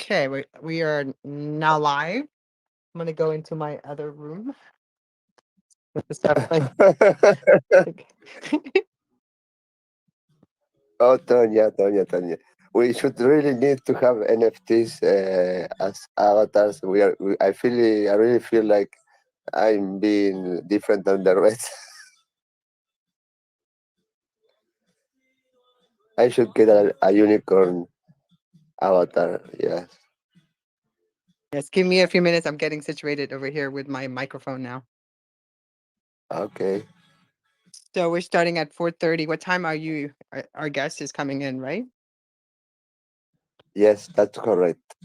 Okay, we are now live. I'm gonna go into my other room with the stuff like Oh, Tonya. We should really need to have NFTs as avatars. I really feel like I'm being different than the rest. I should get a unicorn avatar. Yes. Yes, give me a few minutes. I'm getting situated over here with my microphone now. Okay. So we're starting at 4:30. What time are you? Our guest is coming in, right? Yes, that's correct.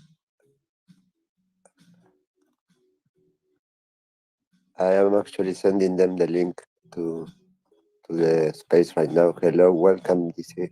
I am actually sending them the link to the space right now. Hello, welcome, DC.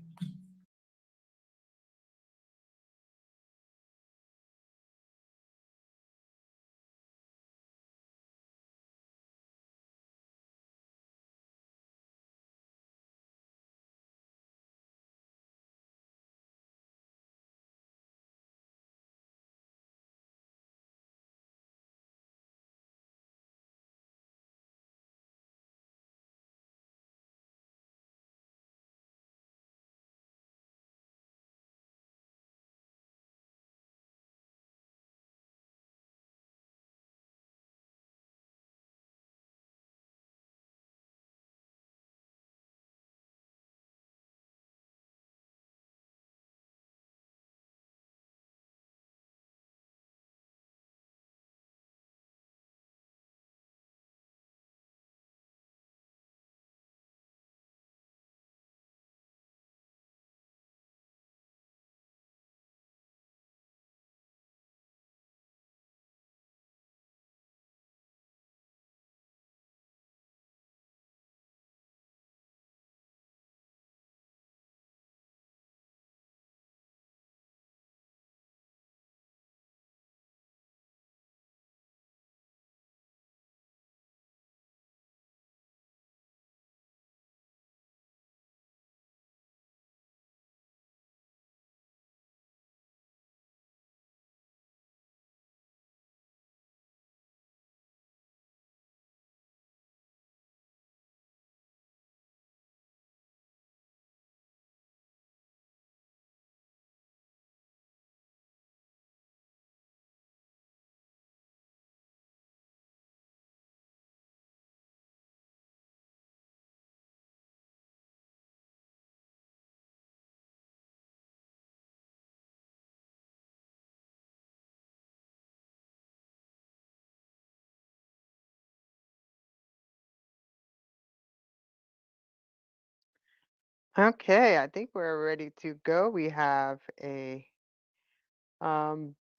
Okay, I think we're ready to go. We have a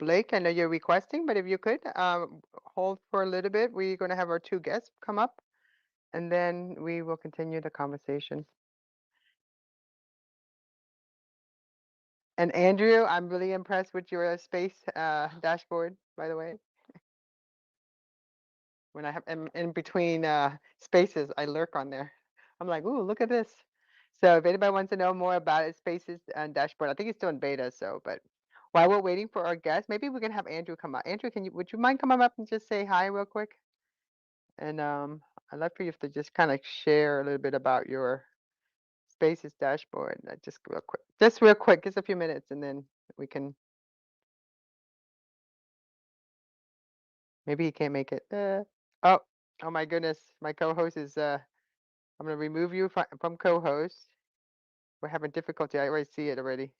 Blake. I know you're requesting, but if you could hold for a little bit, we're going to have our two guests come up, and then we will continue the conversation. And Andrew, I'm really impressed with your space dashboard, by the way. When I have in between spaces, I lurk on there. I'm like, ooh, look at this. So if anybody wants to know more about it, spaces and dashboard, I think it's still in beta. So, but while we're waiting for our guest, maybe we can have Andrew come up. Andrew, would you mind coming up and just say hi real quick? And I'd love for you to just kind of share a little bit about your spaces dashboard. Just real quick, just a few minutes, and then we can. Maybe he can't make it. Oh, oh my goodness, my co-host is. I'm gonna remove you from co-host. We're having difficulty. I already see it already.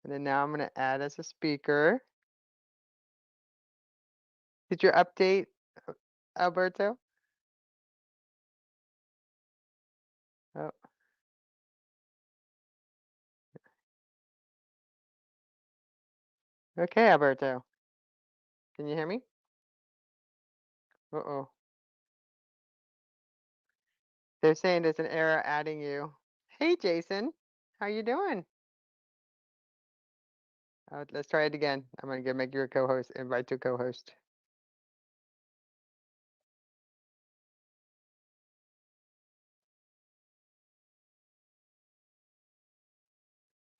And then now I'm gonna add as a speaker. Did you update, uh, Alberto? Oh, okay, Alberto. Can you hear me? Uh-oh. They're saying there's an error adding you. Hey, Jason. How you doing? Let's try it again. I'm gonna make you a co-host. Invite to co-host.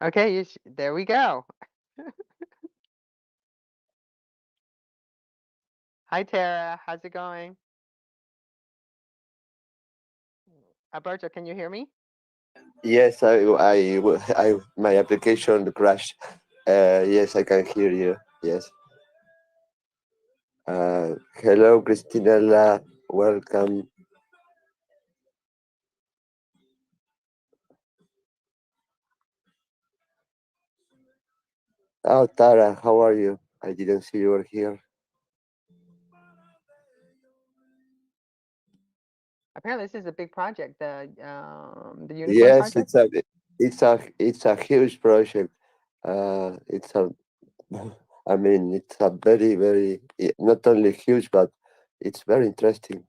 Okay, there we go. Hi, Tara. How's it going? Alberto, can you hear me? Yes, my application crashed. Yes, I can hear you. Yes. Hello, Christinella. Welcome. Oh, Tara, how are you? I didn't see you were here. Apparently, this is a big project, the unicorn Yes, project. it's a huge project. It's a I mean it's a not only huge but it's very interesting.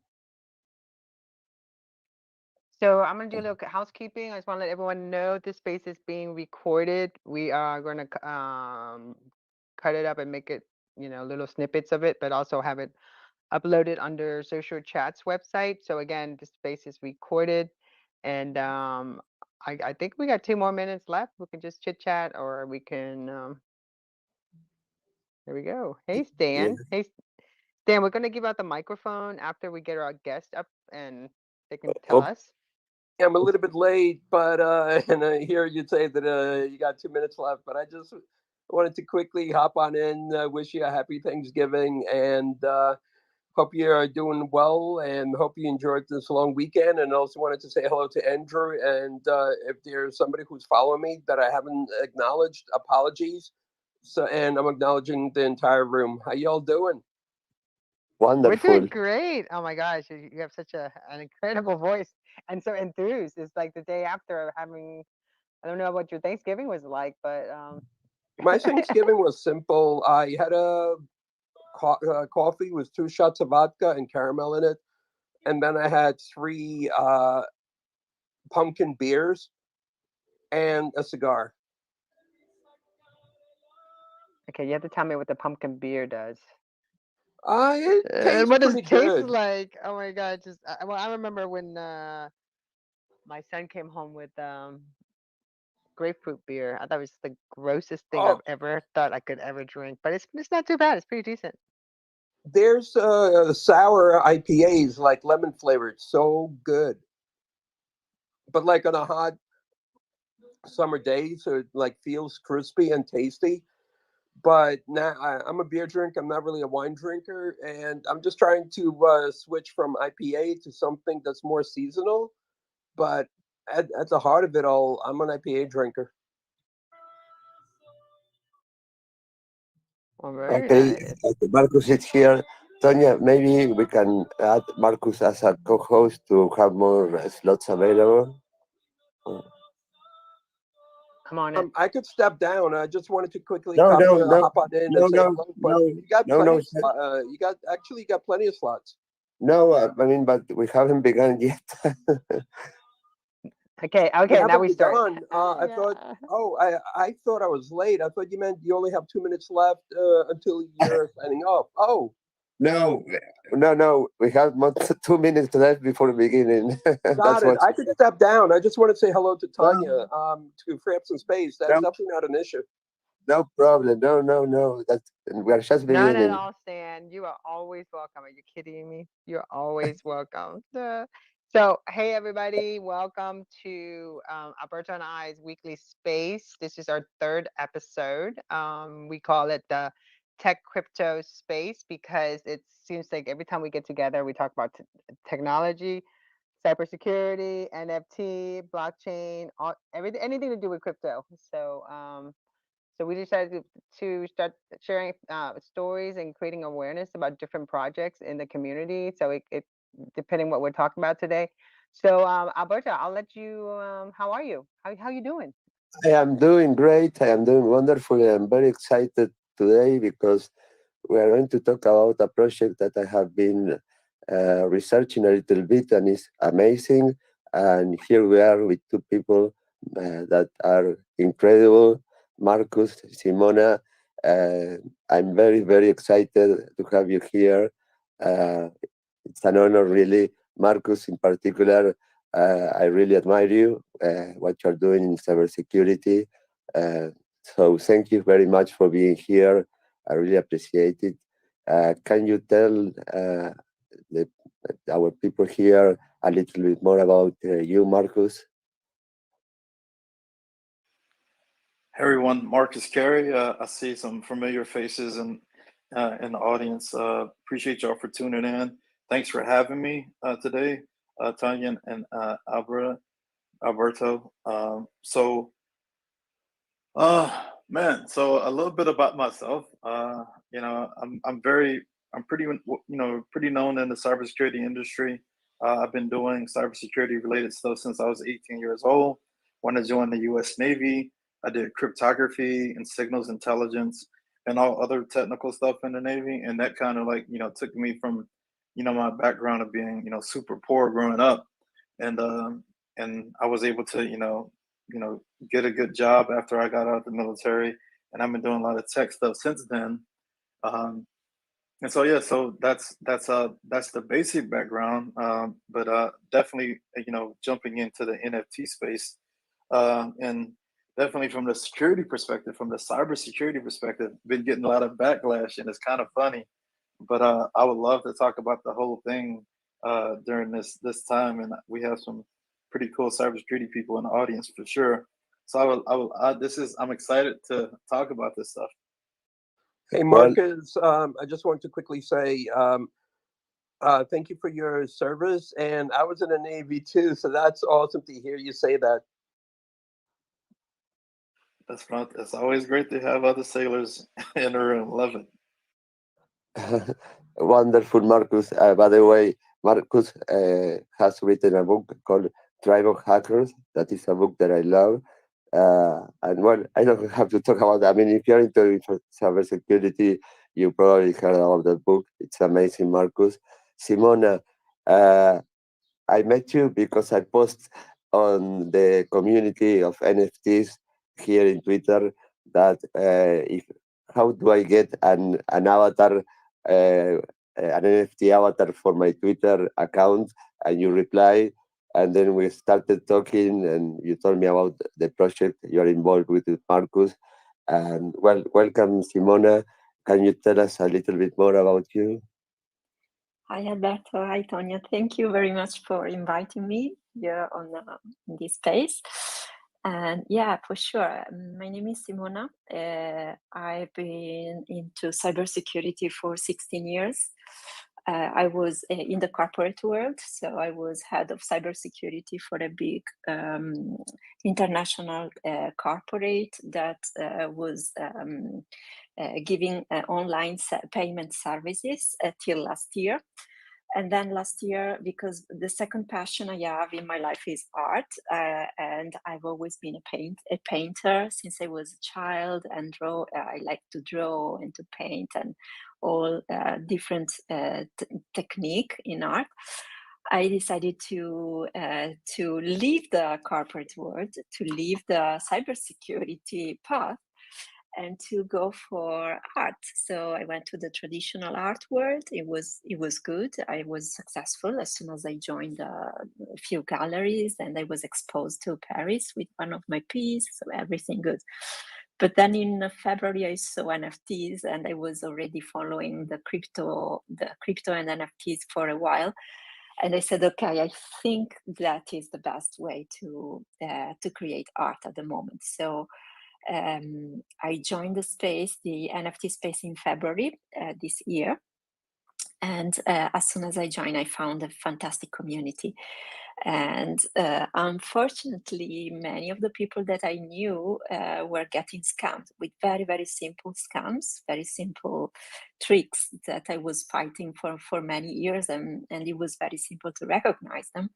So I'm gonna do a little housekeeping. I just want to let everyone know this space is being recorded. We are going to cut it up and make it, little snippets of it, but also have it uploaded under Social Chat's website. So again, this space is recorded, and I think we got 2 more minutes left. We can just chit chat, or we can. There we go. Hey, Yeah. Stan. Hey, Stan. We're gonna give out the microphone after we get our guest up, and they can tell Oh, us. I'm a little bit late, but and I hear you say that you got 2 minutes left. But I just wanted to quickly hop on in, wish you a happy Thanksgiving, and hope you are doing well, and hope you enjoyed this long weekend. And also wanted to say hello to Andrew. And if there's somebody who's following me that I haven't acknowledged, apologies. So, and I'm acknowledging the entire room. How y'all doing? We're doing wonderful. great. Oh my gosh, you have such an incredible voice and so enthused. It's like the day after having. I don't know what your Thanksgiving was like, but My Thanksgiving was simple. I had a coffee with 2 shots of vodka and caramel in it, and then I had three pumpkin beers and a cigar. okay, you have to tell me what the pumpkin beer does. It And tastes what does pretty it taste good. like? Oh my god, just well, I remember when my son came home with grapefruit beer. I thought it was the grossest thing I've Oh, ever thought I could ever drink, but it's not too bad. It's pretty decent. there's sour IPAs like lemon flavored, so good. But like on a hot summer day, so it like feels crispy and tasty. But now I'm a beer drinker. I'm not really a wine drinker, and I'm just trying to switch from IPA to something that's more seasonal. But at the heart of it all, I'm an IPA drinker. Well, very Okay, nice. Marcus is here. Tonya, maybe we can add Marcus as a co-host to have more slots available. Uh, I'm on it. I could step down. I just wanted to quickly No, no, no, hop on in no, and say no, hello. But no, you got no, plenty no, of you got actually got plenty of slots. no. I mean, but we haven't begun yet. Okay, You okay, now haven't we start. begun. I thought. Yeah. Oh, I thought I was late. I thought you meant you only have 2 minutes left until you're signing off. Oh, No, no, no. We have 2 minutes left before beginning. got That's it. what I she could said. step down. I just want to say hello to Tanya. No, To free up some space. That's no, definitely not an issue. no problem. No, no, no. That's we are just None at beginning. all, Stan. You are always welcome. Are you kidding me? You're always welcome. Duh. So, hey everybody, welcome to Alberto and I's weekly space. This is our third episode. We call it the Tech Crypto Space because it seems like every time we get together, we talk about technology, cybersecurity, NFT, blockchain, everything, anything to do with crypto. So we decided to start sharing stories and creating awareness about different projects in the community. So it depending what we're talking about today. So Alberta, I'll let you. How are you? How you doing? I am doing great. I am doing wonderful. I am very excited today because we are going to talk about a project that I have been researching a little bit and is amazing. And here we are with two people that are incredible, Marcus, Simona. Uh, I'm very, very excited to have you here. Uh, it's an honor, really. Marcus, in particular, I really admire you, what you're doing in cybersecurity. So thank you very much for being here. I really appreciate it. Can you tell the, our people here a little bit more about you, Marcus? Hey everyone, Marcus Carey. I see some familiar faces in the audience. Appreciate y'all for tuning in. Thanks for having me today, Tanya and Alberto. Man, so a little bit about myself. I'm pretty known in the cybersecurity industry. I've been doing cybersecurity related stuff since I was 18 years old. When I joined the U.S. Navy, I did cryptography and signals intelligence and all other technical stuff in the Navy, and that kind of took me from my background of being super poor growing up, and I was able to get a good job after I got out of the military, and I've been doing a lot of tech stuff since then. Um, and so yeah, so that's the basic background. But definitely jumping into the NFT space, and definitely from the security perspective, from the cybersecurity perspective, been getting a lot of backlash, and it's kind of funny. But I would love to talk about the whole thing during this time, and we have some pretty cool cybersecurity people in the audience for sure. So I'm excited to talk about this stuff. Hey, Well, Marcus, I just want to quickly say thank you for your service. And I was in the Navy too, so that's awesome to hear you say that. It's always great to have other sailors in the room. Love it. wonderful, Marcus. By the way, Marcus has written a book called Tribe of Hackers. That is a book that I love. And well, I don't have to talk about that. I mean, if you're into cybersecurity, you probably heard about that book. It's amazing, Marcus. Simona, uh, I met you because I post on the community of NFTs here in Twitter that if how do I get an avatar, an NFT avatar for my Twitter account, and you reply, and then we started talking, and you told me about the project you are involved with Marcus, and well, welcome, Simona. Can you tell us a little bit more about you? Hi, Alberto. Hi, Tonya. Thank you very much for inviting me here on this space. And yeah, for sure. My name is Simona. I've been into cybersecurity for 16 years. I was in the corporate world, so I was head of cybersecurity for a big international corporate that was giving online payment services till last year. And then last year, because the second passion I have in my life is art, and I've always been a painter since I was a child, and draw. I like to draw and to paint and all different technique in art. I decided to leave the corporate world, to leave the cybersecurity path, and to go for art. So I went to the traditional art world. It was good. I was successful as soon as I joined a few galleries, and I was exposed to Paris with one of my pieces. So everything good. But then in February, I saw NFTs, and I was already following the crypto and NFTs for a while. And I said, okay, I think that is the best way to create art at the moment. So I joined the space, the NFT space, in February this year. And as soon as I joined, I found a fantastic community. And unfortunately, many of the people that I knew were getting scammed with very, very simple scams, very simple tricks that I was fighting for many years. And it was very simple to recognize them.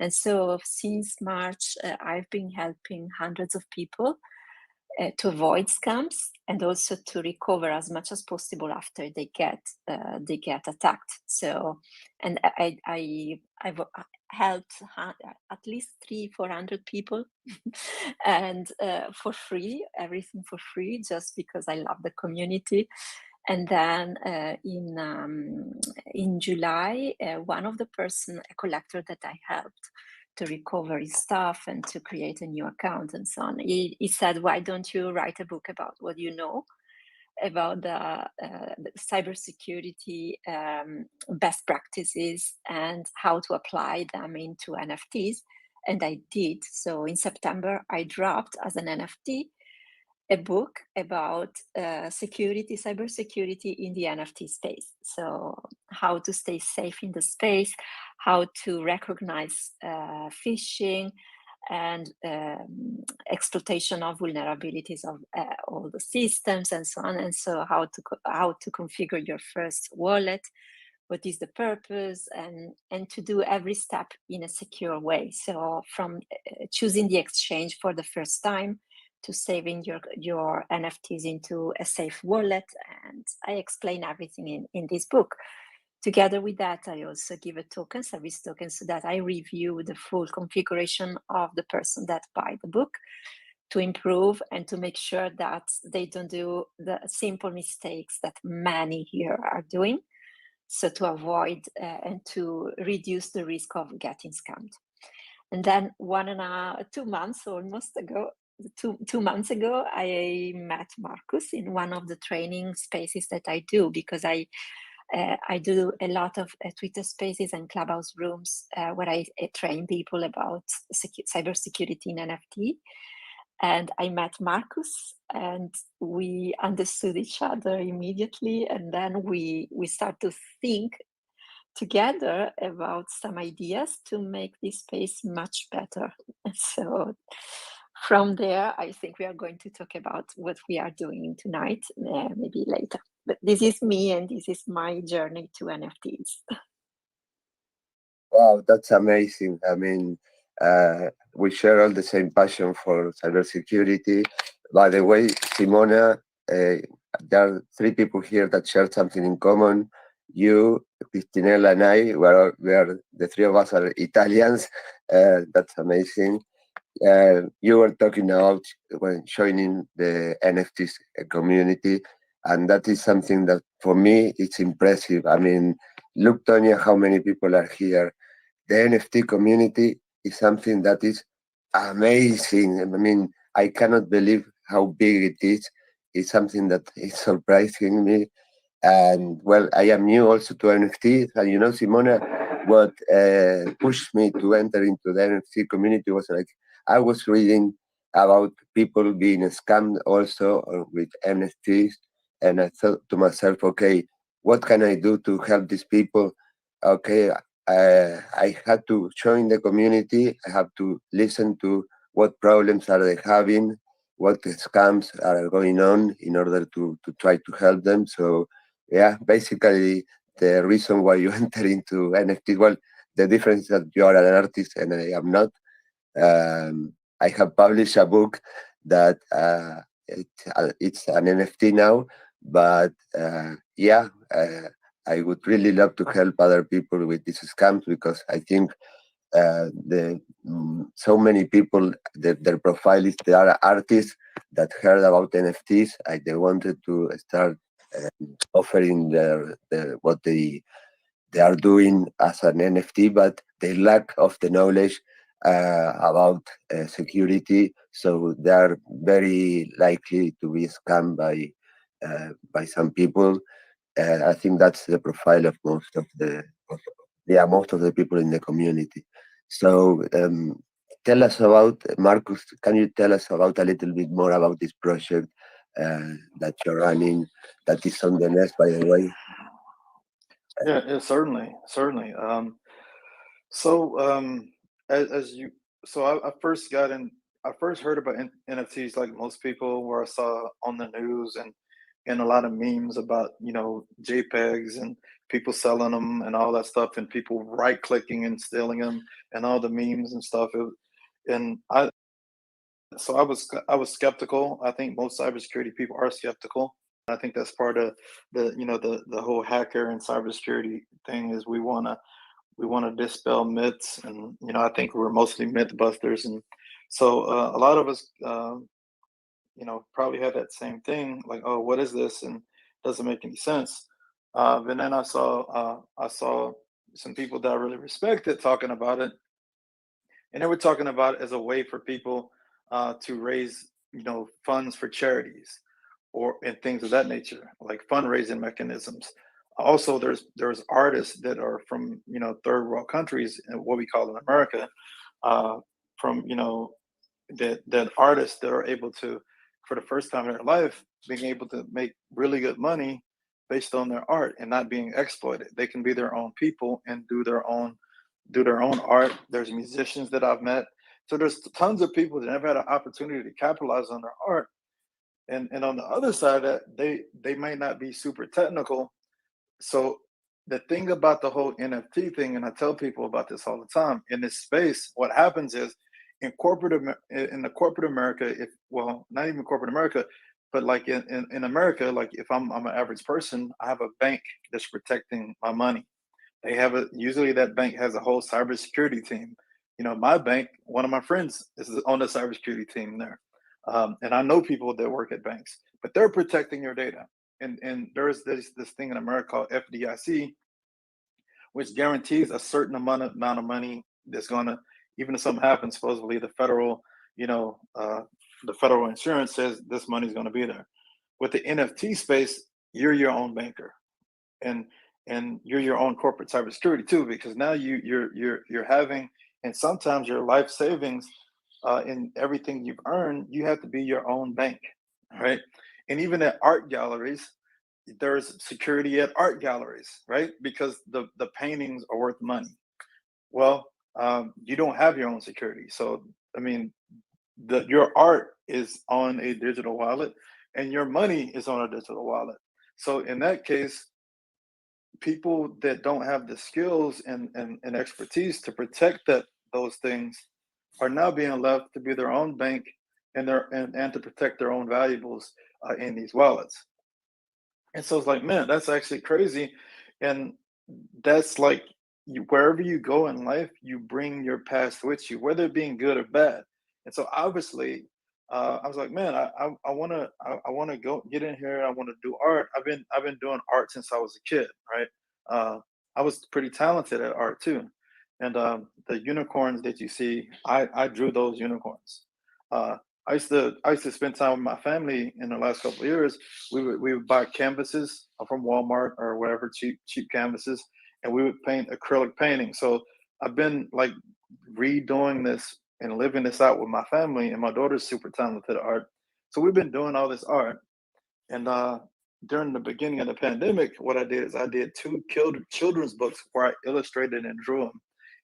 And so since March, I've been helping hundreds of people to avoid scams, and also to recover as much as possible after they get attacked. So, and I've helped at least 300-400 people, and for free, everything for free, just because I love the community. And then in July, one of the a collector that I helped to recover his stuff and to create a new account and so on, he said, why don't you write a book about what you know? about the cybersecurity best practices and how to apply them into NFTs. And I did. So in September, I dropped as an NFT a book about cybersecurity in the NFT space. So how to stay safe in the space, how to recognize phishing and exploitation of vulnerabilities of all the systems and so on. And so how to configure your first wallet, what is the purpose, and to do every step in a secure way. So from choosing the exchange for the first time to saving your NFTs into a safe wallet. And I explain everything in this book. Together with that, I also give a token, service token, so that I review the full configuration of the person that buy the book to improve and to make sure that they don't do the simple mistakes that many here are doing. So to avoid and to reduce the risk of getting scammed. And then 2 months almost ago, two months ago, I met Marcus in one of the training spaces that I do, because I do a lot of Twitter spaces and Clubhouse rooms where I train people about cybersecurity in NFT. And I met Marcus, and we understood each other immediately. And then we start to think together about some ideas to make this space much better. So from there, I think we are going to talk about what we are doing tonight, maybe later. But this is me, and this is my journey to NFTs. Wow, that's amazing. I mean, we share all the same passion for cybersecurity. By the way, Simona, there are three people here that share something in common. You, Cristinella, and I, we are the three of us are Italians. That's amazing. You were talking about when joining the NFTs community, and that is something that for me it's impressive. I mean, look, Tonya, how many people are here. The NFT community is something that is amazing. I mean, I cannot believe how big it is. It's something that is surprising me. And well, I am new also to NFTs. And Simona, what pushed me to enter into the NFT community was like I was reading about people being scammed also with NFTs. And I thought to myself, okay, what can I do to help these people? Okay, I had to join the community. I have to listen to what problems are they having, what scams are going on in order to try to help them. So yeah, basically the reason why you enter into NFT, well, the difference is that you are an artist and I am not. I have published a book that it's an NFT now, but I would really love to help other people with these scams because I think so many people their profile is they are artists that heard about NFTs. They wanted to start offering their what they are doing as an NFT, but they lack of the knowledge about security, so they are very likely to be scammed by some people. I think that's the profile of most of the people in the community. So tell us about Marcus. Can you tell us about a little bit more about this project that you're running? That is on the nest, by the way. Yeah, certainly, certainly. So as you, so I first got in. I first heard about NFTs like most people, where I saw on the news and a lot of memes about JPEGs and people selling them and all that stuff, and people right clicking and stealing them and all the memes and stuff. And I was skeptical. I think most cybersecurity people are skeptical. I think that's part of the whole hacker and cybersecurity thing is we want to dispel myths, and I think we're mostly myth busters, and so a lot of us probably had that same thing, like, oh, what is this, and doesn't make any sense. But then I saw some people that I really respected talking about it, and they were talking about it as a way for people to raise funds for charities, or and things of that nature, like fundraising mechanisms. Also, there's artists that are from third world countries, and what we call in America, uh, from that artists that are able to, for the first time in their life, being able to make really good money based on their art and not being exploited. They can be their own people and do their own art. There's musicians that I've met. So there's tons of people that never had an opportunity to capitalize on their art. And on the other side of that, they might not be super technical. So the thing about the whole NFT thing, and I tell people about this all the time, in this space, what happens is in the corporate America, if well, not even corporate America, but like in America, like if I'm an average person, I have a bank that's protecting my money. They have usually that bank has a whole cybersecurity team. My bank, one of my friends is on the cybersecurity team there. And I know people that work at banks, but they're protecting your data. And there's this thing in America called FDIC, which guarantees a certain amount of money that's gonna, even if something happens, supposedly the federal insurance says this money's gonna be there. With the NFT space, you're your own banker, and you're your own corporate cybersecurity too, because now you're having, and sometimes your life savings, in everything you've earned, you have to be your own bank, right? And even at art galleries, there's security at art galleries, right? Because the paintings are worth money. Well, you don't have your own security, so I mean, your art is on a digital wallet, and your money is on a digital wallet. So in that case, people that don't have the skills and expertise to protect those things are now being left to be their own bank, and to protect their own valuables, in these wallets. And so it's like, man, that's actually crazy. And that's like, wherever you go in life, you bring your past with you, whether it being good or bad. And so obviously, I was like, man, I wanna go get in here. I want to do art. I've been doing art since I was a kid, right? Uh, I was pretty talented at art too. And the unicorns that you see, I drew those unicorns. Uh, I used to spend time with my family in the last couple of years. We would buy canvases from Walmart or whatever, cheap canvases, and we would paint acrylic paintings. So I've been like redoing this and living this out with my family, and my daughter's super talented at art. So we've been doing all this art, and during the beginning of the pandemic, what I did is I did two children's books where I illustrated and drew them.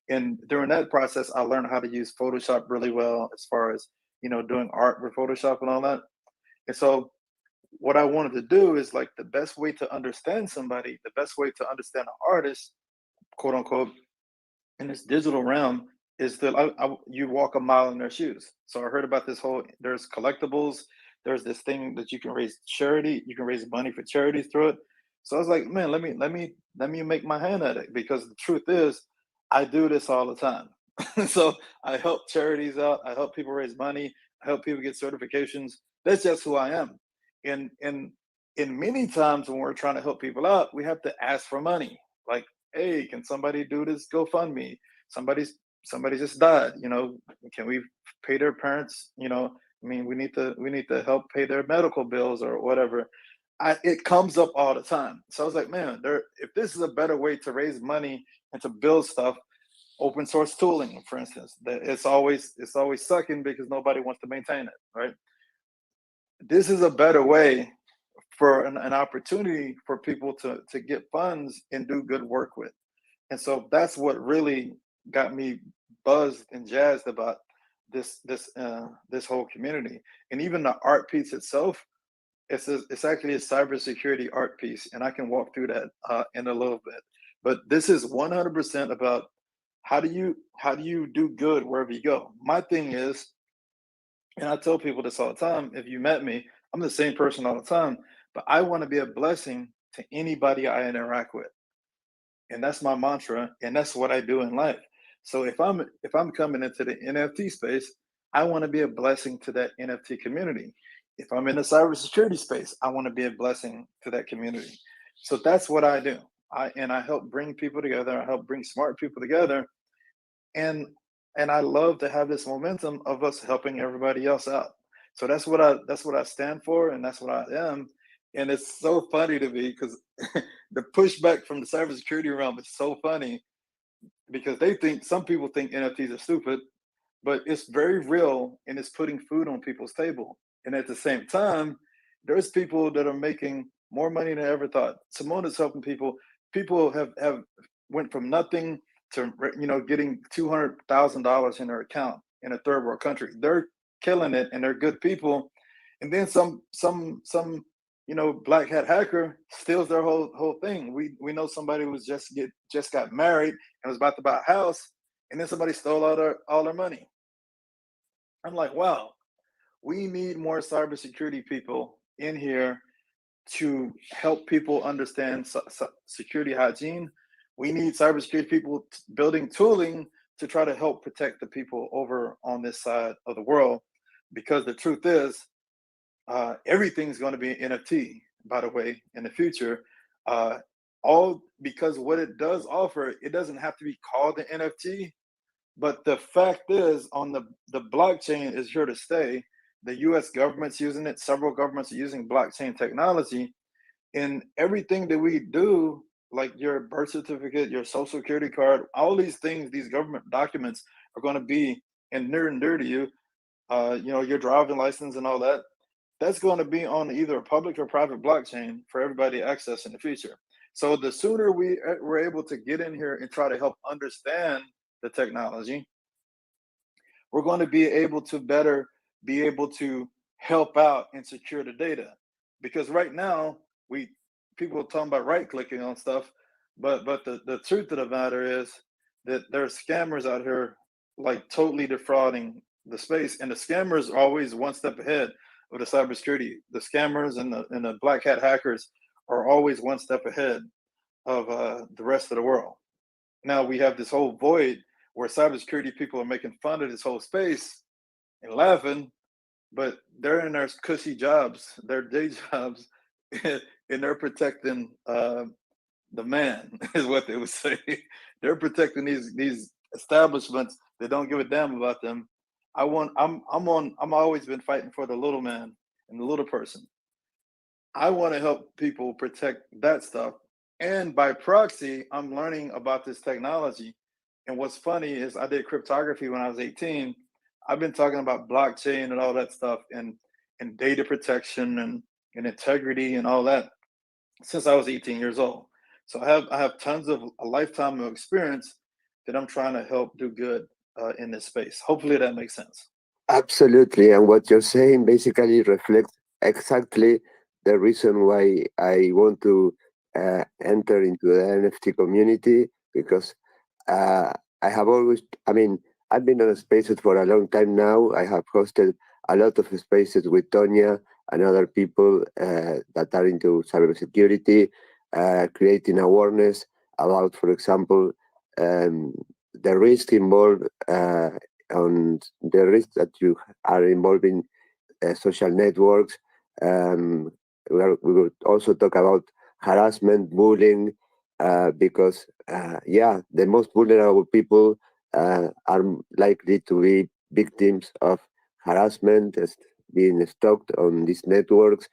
And during that process, I learned how to use Photoshop really well, as far as doing art with Photoshop and all that. And so what I wanted to do is, like, the best way to understand somebody, the best way to understand an artist, quote unquote, in this digital realm, is that you walk a mile in their shoes. So I heard about this whole, there's collectibles, there's this thing that you can raise charity, you can raise money for charities through it. So I was like, man, let me make my hand at it, because the truth is, I do this all the time. So I help charities out, I help people raise money, I help people get certifications. That's just who I am. And many times when we're trying to help people out, we have to ask for money. Like, hey, can somebody do this GoFundMe? Somebody just died. Can we pay their parents? I mean, we need to help pay their medical bills or whatever. It comes up all the time. So I was like, man, if this is a better way to raise money and to build stuff, open source tooling, for instance, that it's always sucking because nobody wants to maintain it, right? This is a better way for an opportunity for people to get funds and do good work with. And so that's what really got me buzzed and jazzed about this whole community. And even the art piece itself, it's actually a cybersecurity art piece, and I can walk through that in a little bit. But this is 100% about how do you do good wherever you go. My thing is, and I tell people this all the time, if you met me, I'm the same person all the time, but I want to be a blessing to anybody I interact with. And that's my mantra, and that's what I do in life. So if I'm coming into the NFT space, I want to be a blessing to that NFT community. If I'm in the cybersecurity space, I want to be a blessing to that community. So that's what I do. I help bring people together. I help bring smart people together, and I love to have this momentum of us helping everybody else out. So that's what I stand for, and that's what I am. And it's so funny to me because the pushback from the cybersecurity realm is so funny because they think some people think NFTs are stupid, but it's very real and it's putting food on people's table. And at the same time, there's people that are making more money than I ever thought. Simone is helping people. People have went from nothing to getting $200,000 in their account in a third world country. They're killing it and they're good people. And then some black hat hacker steals their whole thing. We know somebody who was just got married and was about to buy a house, and then somebody stole all their money. I'm like, wow, we need more cybersecurity people in here to help people understand security hygiene. We need cybersecurity people building tooling to try to help protect the people over on this side of the world. Because the truth is, everything's going to be an NFT, by the way, in the future. All because what it does offer, it doesn't have to be called an NFT, but the fact is, on the blockchain is here to stay. The U.S. government's using it. Several governments are using blockchain technology, and everything that we do, like your birth certificate, your social security card, all these things, these government documents are going to be and near and dear to you. Your driving license and all that. That's going to be on either a public or private blockchain for everybody to access in the future. So the sooner we're able to get in here and try to help understand the technology, we're going to be able to better be able to help out and secure the data. Because right now, people are talking about right clicking on stuff, but the truth of the matter is that there's scammers out here like totally defrauding the space, and the scammers are always one step ahead of the cybersecurity. The scammers and the black hat hackers are always one step ahead of the rest of the world. Now we have this whole void where cybersecurity people are making fun of this whole space and laughing, but they're in their cushy jobs, their day jobs, and they're protecting the man, is what they would say. They're protecting these establishments that don't give a damn about them. I'm always been fighting for the little man and the little person. I want to help people protect that stuff. And by proxy, I'm learning about this technology. And what's funny is I did cryptography when I was 18. I've been talking about blockchain and all that stuff and data protection and integrity and all that since I was 18 years old. So I have tons of a lifetime of experience that I'm trying to help do good in this space. Hopefully that makes sense. Absolutely. And what you're saying basically reflects exactly the reason why I want to enter into the NFT community, because uh, I have always, I mean, I've been on spaces for a long time now. I have hosted a lot of spaces with Tonya and other people that are into cybersecurity, creating awareness about, for example, um, the risk involved on the risk that you are involving social networks. Um, we will also talk about harassment, bullying, because yeah, the most vulnerable people are likely to be victims of harassment, as being stalked on these networks,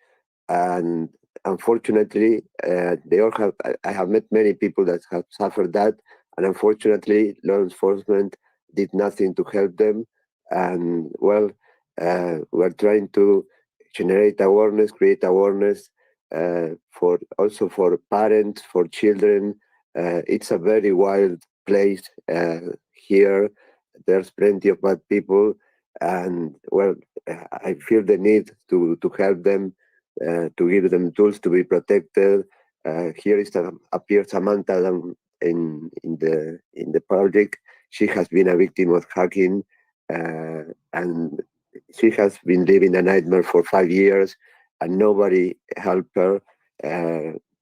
and unfortunately, they all have. I have met many people that have suffered that, and unfortunately, law enforcement did nothing to help them. And well, we're trying to generate awareness, create awareness for also for parents, for children. It's a very wild place here. There's plenty of bad people, and well, I feel the need to help them, to give them tools to be protected. Here is appears Samantha in the project. She has been a victim of hacking, and she has been living a nightmare for 5 years, and nobody helped her.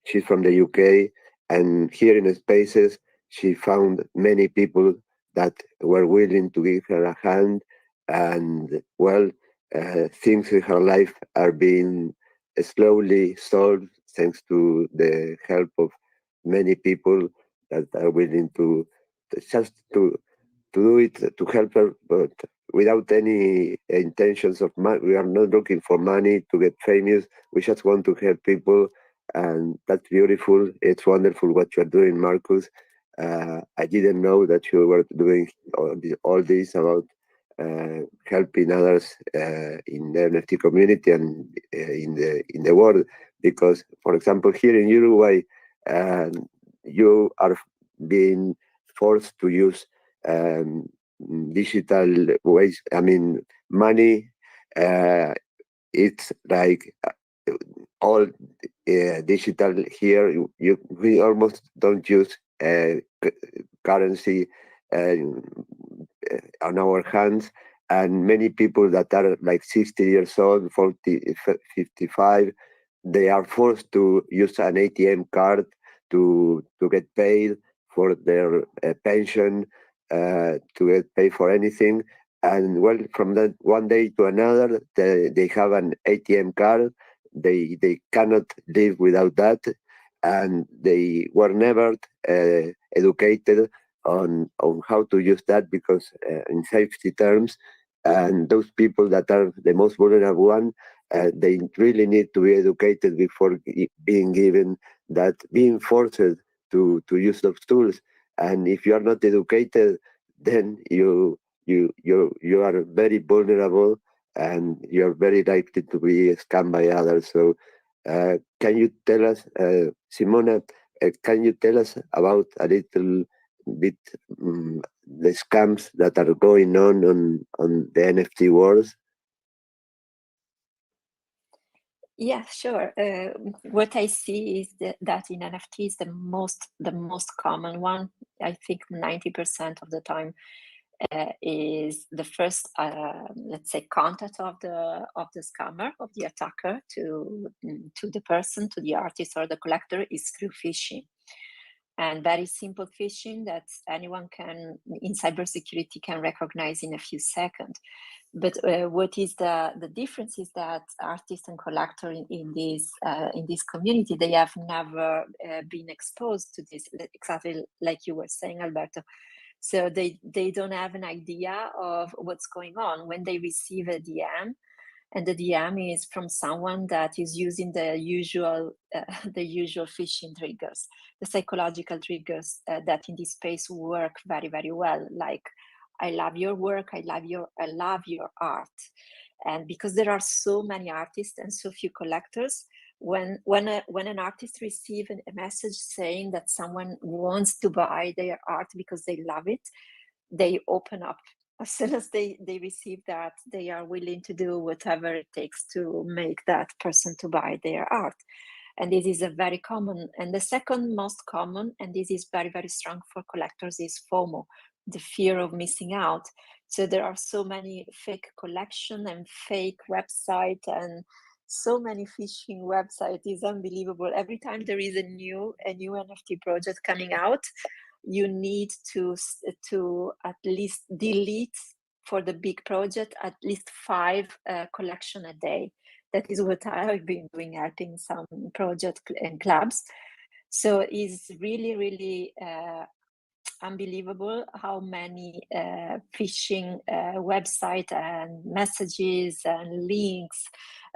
She's from the UK, and here in Spaces, she found many people that were willing to give her a hand, and well, things in her life are being slowly solved thanks to the help of many people that are willing to just to do it to help her. But without any intentions of money. We are not looking for money to get famous. We just want to help people, and that's beautiful. It's wonderful what you're doing, Marcus. I didn't know that you were doing all this about helping others in the NFT community and in the world. Because, for example, here in Uruguay, you are being forced to use um, digital ways. I mean, money. It's like all digital here. We almost don't use currency uh, on our hands, and many people that are like 60 years old, 40, 55, they are forced to use an ATM card to get paid for their pension, to get paid for anything. And well, from that one day to another, they have an ATM card. They cannot live without that, and they were never educated on how to use that, because in safety terms, and those people that are the most vulnerable one, they really need to be educated before being given that, being forced to use those tools. And if you are not educated, then you are very vulnerable, and you are very likely to be scammed by others. So can you tell us, Simona, can you tell us about a little bit the scams that are going on the NFT world? Yeah, sure. What I see is that in NFTs, the most common one, I think 90% of the time, is the first, let's say, contact of the scammer, of the attacker to the person, to the artist or the collector, is through phishing. And very simple phishing that anyone can, in cybersecurity, can recognize in a few seconds. But what is the difference is that artists and collectors in this community, they have never been exposed to this, exactly like you were saying, Alberto. So they don't have an idea of what's going on when they receive a DM, and the DM is from someone that is using the usual phishing triggers, the psychological triggers that in this space work very, very well. Like, I love your work, I love your art. And because there are so many artists and so few collectors, when an artist receives a message saying that someone wants to buy their art because they love it, they open up. As soon as they receive that, they are willing to do whatever it takes to make that person to buy their art. And this is a very common. And the second most common, and this is very, very strong for collectors, is FOMO, the fear of missing out. So there are so many fake collection and fake website and so many phishing websites. It's unbelievable. Every time there is a new NFT project coming out, you need to at least delete, for the big project, at least 5 collection a day. That is what I've been doing, helping some projects and clubs. So it's really, really unbelievable how many phishing website and messages and links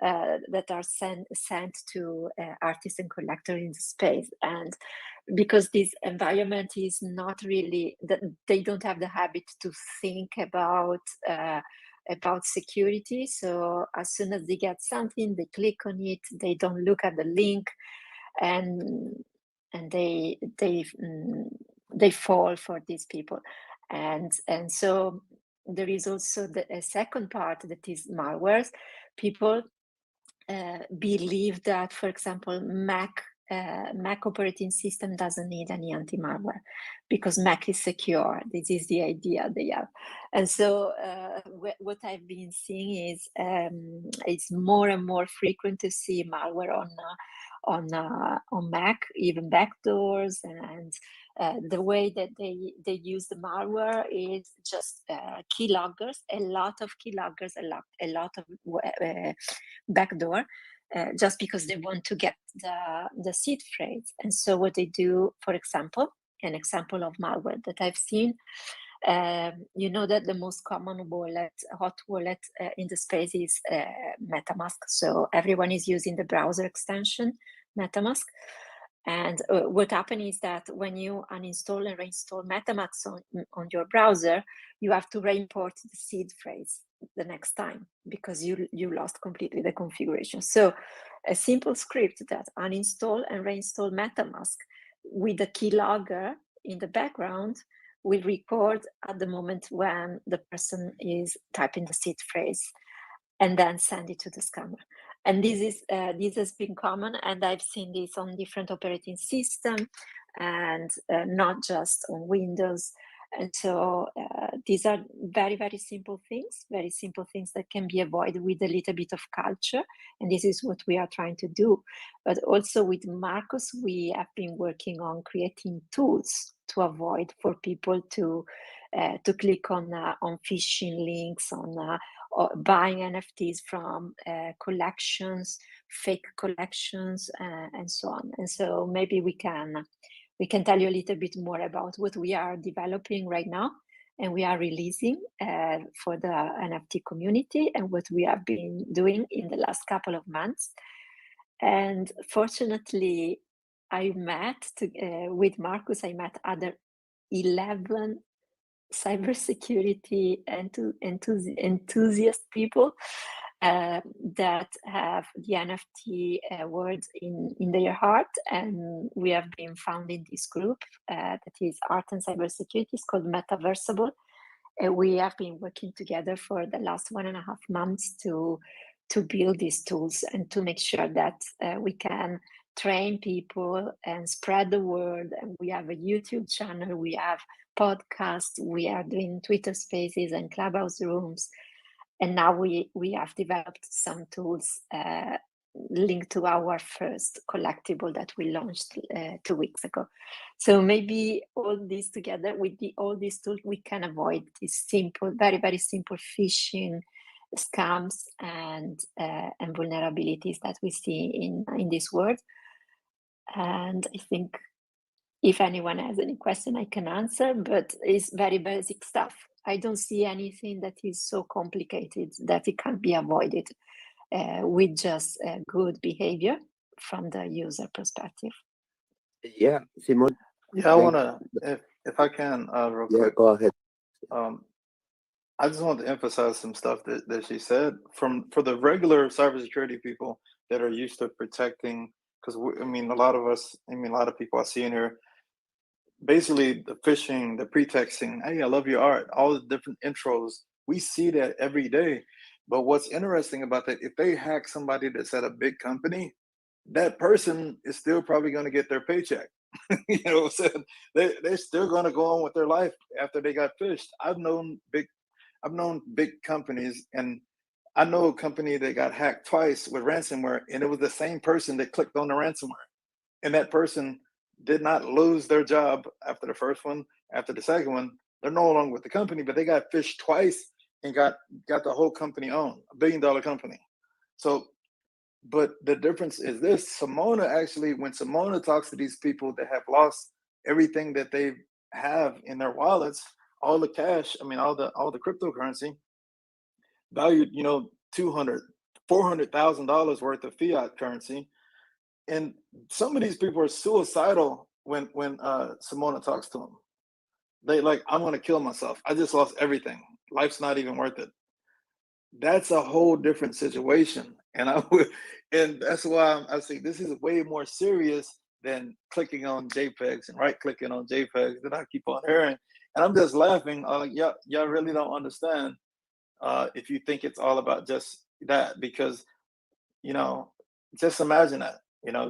that are sent to artists and collectors in the space. And because this environment is not really, that they don't have the habit to think about security. So as soon as they get something, they click on it, they don't look at the link, and they fall for these people. And so there is also a second part that is malwares. People believe that, for example, Mac operating system doesn't need any anti-malware because Mac is secure. This is the idea they have. And so what I've been seeing is it's more and more frequent to see malware on Mac, even backdoors, and the way that they use the malware is just keyloggers, a lot of keyloggers, a lot of backdoor, just because they want to get the seed phrase. And so what they do, for example, an example of malware that I've seen, You know that the most common wallet, hot wallet in the space is MetaMask. So everyone is using the browser extension MetaMask. And what happens is that when you uninstall and reinstall MetaMask on your browser, you have to re-import the seed phrase the next time because you lost completely the configuration. So a simple script that uninstall and reinstall MetaMask with the keylogger in the background will record at the moment when the person is typing the seed phrase and then send it to the scammer. And this has been common, and I've seen this on different operating systems and not just on Windows. And so these are very, very simple things that can be avoided with a little bit of culture. And this is what we are trying to do. But also with Marcus, we have been working on creating tools to avoid for people to click on phishing links, on buying NFTs from collections, fake collections, and so on. And so maybe we can tell you a little bit more about what we are developing right now and we are releasing for the NFT community and what we have been doing in the last couple of months. And fortunately, I met with Marcus, I met other 11 cybersecurity enthusiast people that have the NFT world in their heart, and we have been founding this group that is art and cybersecurity. It's called Metaversable. We have been working together for the last 1.5 months to build these tools and to make sure that we can train people and spread the word. And we have a YouTube channel, we have podcasts, we are doing Twitter spaces and Clubhouse rooms. And now we have developed some tools linked to our first collectible that we launched 2 weeks ago. So maybe all this together with all these tools, we can avoid these simple, very, very simple phishing scams and vulnerabilities that we see in this world. And I think if anyone has any question, I can answer, but it's very basic stuff. I don't see anything that is so complicated that it can't be avoided with just good behavior from the user perspective. Yeah, Simon. Yeah, I want to, if I can, real Yeah, quick. go ahead. I just want to emphasize some stuff that she said for the regular cybersecurity people that are used to protecting, because I mean, a lot of people I see in here, basically the phishing, the pretexting, hey, I love your art, all the different intros, we see that every day. But what's interesting about that, if they hack somebody that's at a big company, that person is still probably going to get their paycheck. You know what I'm saying? They're still going to go on with their life after they got phished. I've known big companies, and I know a company that got hacked twice with ransomware, and it was the same person that clicked on the ransomware. And that person did not lose their job after the first one. After the second one, they're no longer with the company, but they got phished twice and got the whole company owned, $1 billion company. So, but the difference is this: Simona actually, when Simona talks to these people that have lost everything that they have in their wallets, all the cash, I mean, all the cryptocurrency, valued, $200,000, $400,000 worth of fiat currency. And some of these people are suicidal when Simona talks to them. They like, I'm going to kill myself. I just lost everything. Life's not even worth it. That's a whole different situation. And and that's why I say this is way more serious than clicking on JPEGs and right clicking on JPEGs that I keep on hearing. And I'm just laughing. Like, y'all really don't understand if you think it's all about just that, because, just imagine that,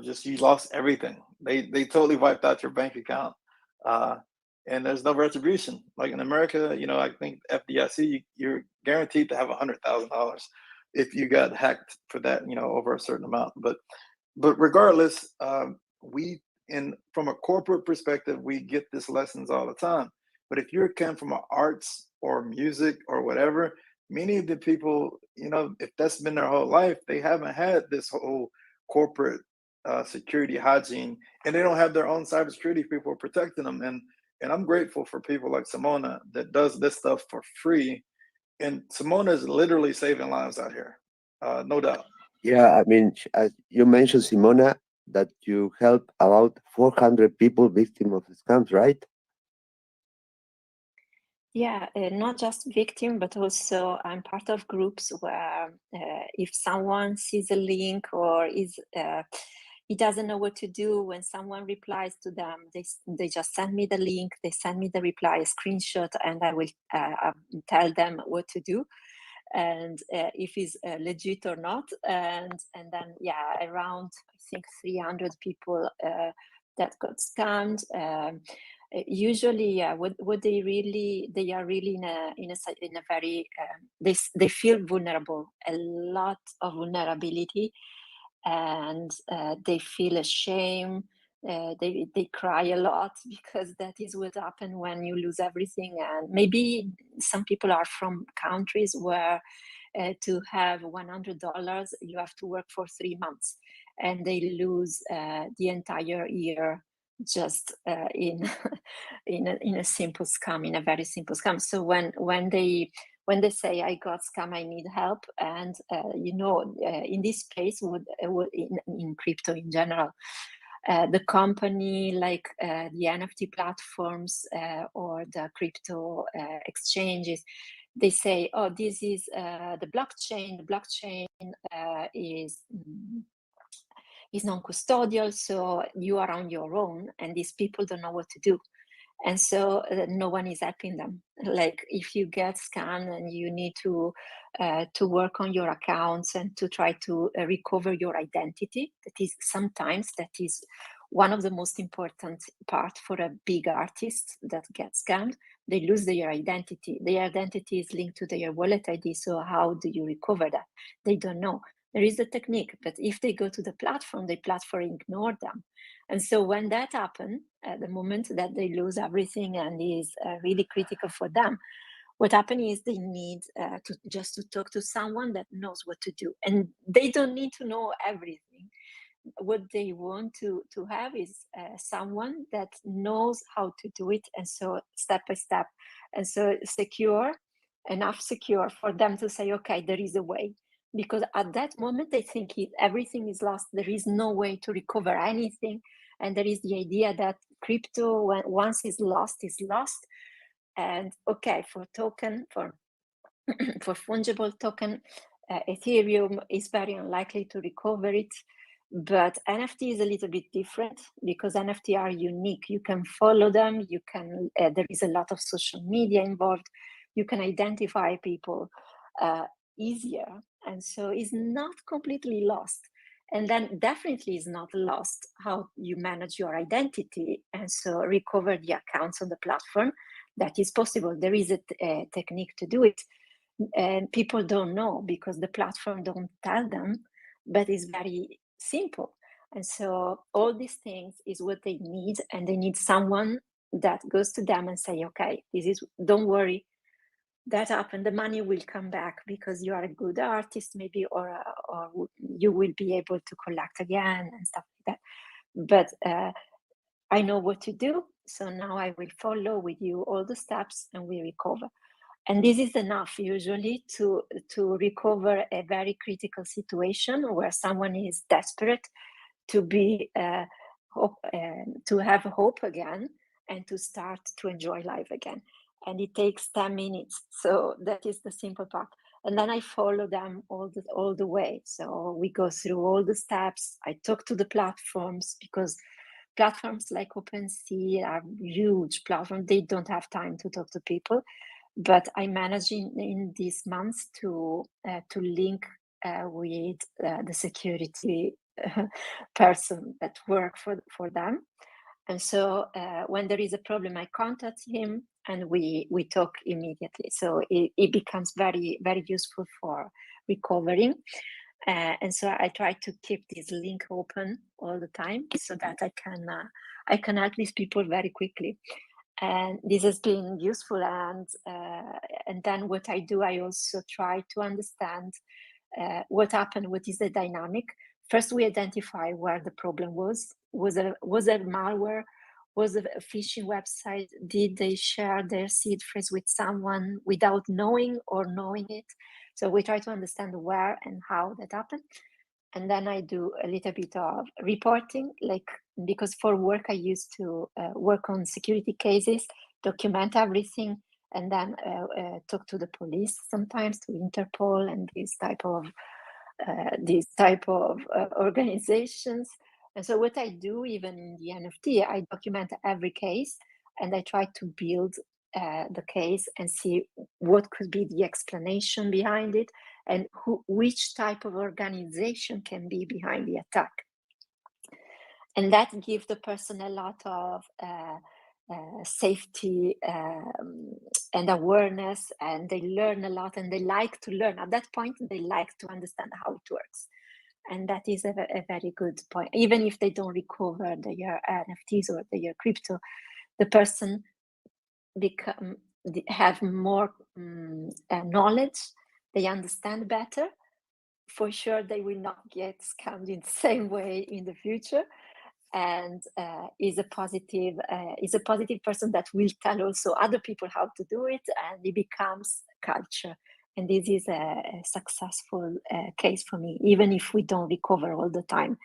just you lost everything. They totally wiped out your bank account. And there's no retribution. Like in America, I think FDIC, you're guaranteed to have $100,000 if you got hacked for that, over a certain amount. But regardless, from a corporate perspective, we get these lessons all the time. But if you're coming from arts or music or whatever, many of the people, if that's been their whole life, they haven't had this whole corporate security hygiene, and they don't have their own cybersecurity people protecting them. And I'm grateful for people like Simona that does this stuff for free. And Simona is literally saving lives out here, no doubt. Yeah, I mean, as you mentioned, Simona, that you help about 400 people victim of scams, right? Yeah, not just victim, but also I'm part of groups where if someone sees a link or he doesn't know what to do, when someone replies to them, they just send me the link, they send me the reply, a screenshot, and I will tell them what to do, and if it's legit or not. And then yeah, around I think 300 people that got scammed. Usually, yeah, what they are really in a very they feel vulnerable, a lot of vulnerability, and they feel ashamed. They cry a lot because that is what happens when you lose everything. And maybe some people are from countries where to have $100 you have to work for 3 months, and they lose the entire year just in in a simple scam, in a very simple scam. So when they say I got scam, I need help, and in this case, in crypto in general, the company like the NFT platforms or the crypto exchanges, they say, oh, this is the blockchain. The blockchain is non-custodial, so you are on your own, and these people don't know what to do. And so no one is helping them. Like if you get scanned and you need to work on your accounts and to try to recover your identity, that is one of the most important part for a big artist that gets scammed. They lose their identity. Their identity is linked to their wallet ID. So how do you recover that? They don't know. There is a technique, but if they go to the platform ignore them. And so when that happens, at the moment that they lose everything and is really critical for them, what happens is they need to talk to someone that knows what to do. And they don't need to know everything. What they want to have is someone that knows how to do it, and so step by step, and so enough secure for them to say, okay, there is a way. Because at that moment they think everything is lost, there is no way to recover anything, and there is the idea that crypto, once is lost, is lost. And okay, for token, for for fungible token, Ethereum is very unlikely to recover it. But NFT is a little bit different because NFT are unique. You can follow them. You can. There is a lot of social media involved. You can identify people easier, and so it's not completely lost. And then definitely is not lost how you manage your identity, and so recover the accounts on the platform. That is possible. There is a technique to do it, and people don't know because the platform don't tell them, but it's very simple. And so all these things is what they need, and they need someone that goes to them and say, okay, don't worry, that happened, the money will come back because you are a good artist, maybe, or you will be able to collect again and stuff like that. But I know what to do, so now I will follow with you all the steps and we recover. And this is enough usually to recover a very critical situation where someone is desperate to be to have hope again and to start to enjoy life again. And it takes 10 minutes. So that is the simple part. And then I follow them all the way. So we go through all the steps. I talk to the platforms because platforms like OpenSea are huge platforms. They don't have time to talk to people. But I managed in these months to link with the security person that work for them. And so when there is a problem, I contact him and we talk immediately. So it becomes very, very useful for recovering. And so I try to keep this link open all the time so that I can help these people very quickly. And this has been useful. And then what I do, I also try to understand what happened, what is the dynamic. First, we identify where the problem was. Was a malware, Was it a phishing website? Did they share their seed phrase with someone without knowing or knowing it? So we try to understand where and how that happened. And then I do a little bit of reporting, like, because for work I used to work on security cases, document everything, and then talk to the police sometimes, to Interpol and these type of organizations. And so what I do, even in the NFT, I document every case, and I try to build the case and see what could be the explanation behind it, and which type of organization can be behind the attack. And that gives the person a lot of safety and awareness, and they learn a lot, and they like to learn. At that point, they like to understand how it works. And that is a very good point. Even if they don't recover their NFTs or their crypto, the person have more knowledge, they understand better. For sure, they will not get scammed in the same way in the future, and is a positive person that will tell also other people how to do it, and it becomes culture. And this is a successful case for me, even if we don't recover all the time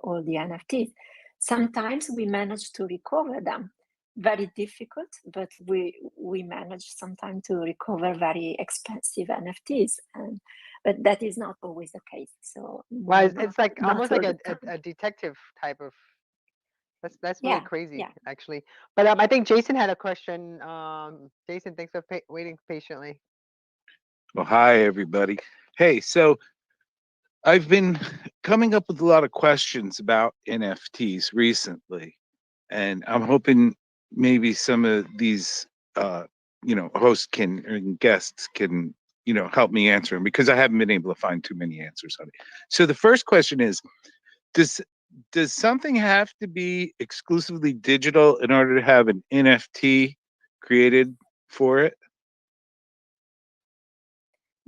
all the NFTs. Sometimes we manage to recover them. Very difficult, but we manage sometimes to recover very expensive NFTs, but that is not always the case. So Well, it's like not almost like all the time. a detective type of. That's really Yeah, crazy, yeah. actually. But I think Jason had a question. Jason, thanks for waiting patiently. Well, hi, everybody. Hey, so I've been coming up with a lot of questions about NFTs recently, and I'm hoping maybe some of these, hosts and guests can, help me answer them, because I haven't been able to find too many answers on it. So the first question is, does something have to be exclusively digital in order to have an NFT created for it?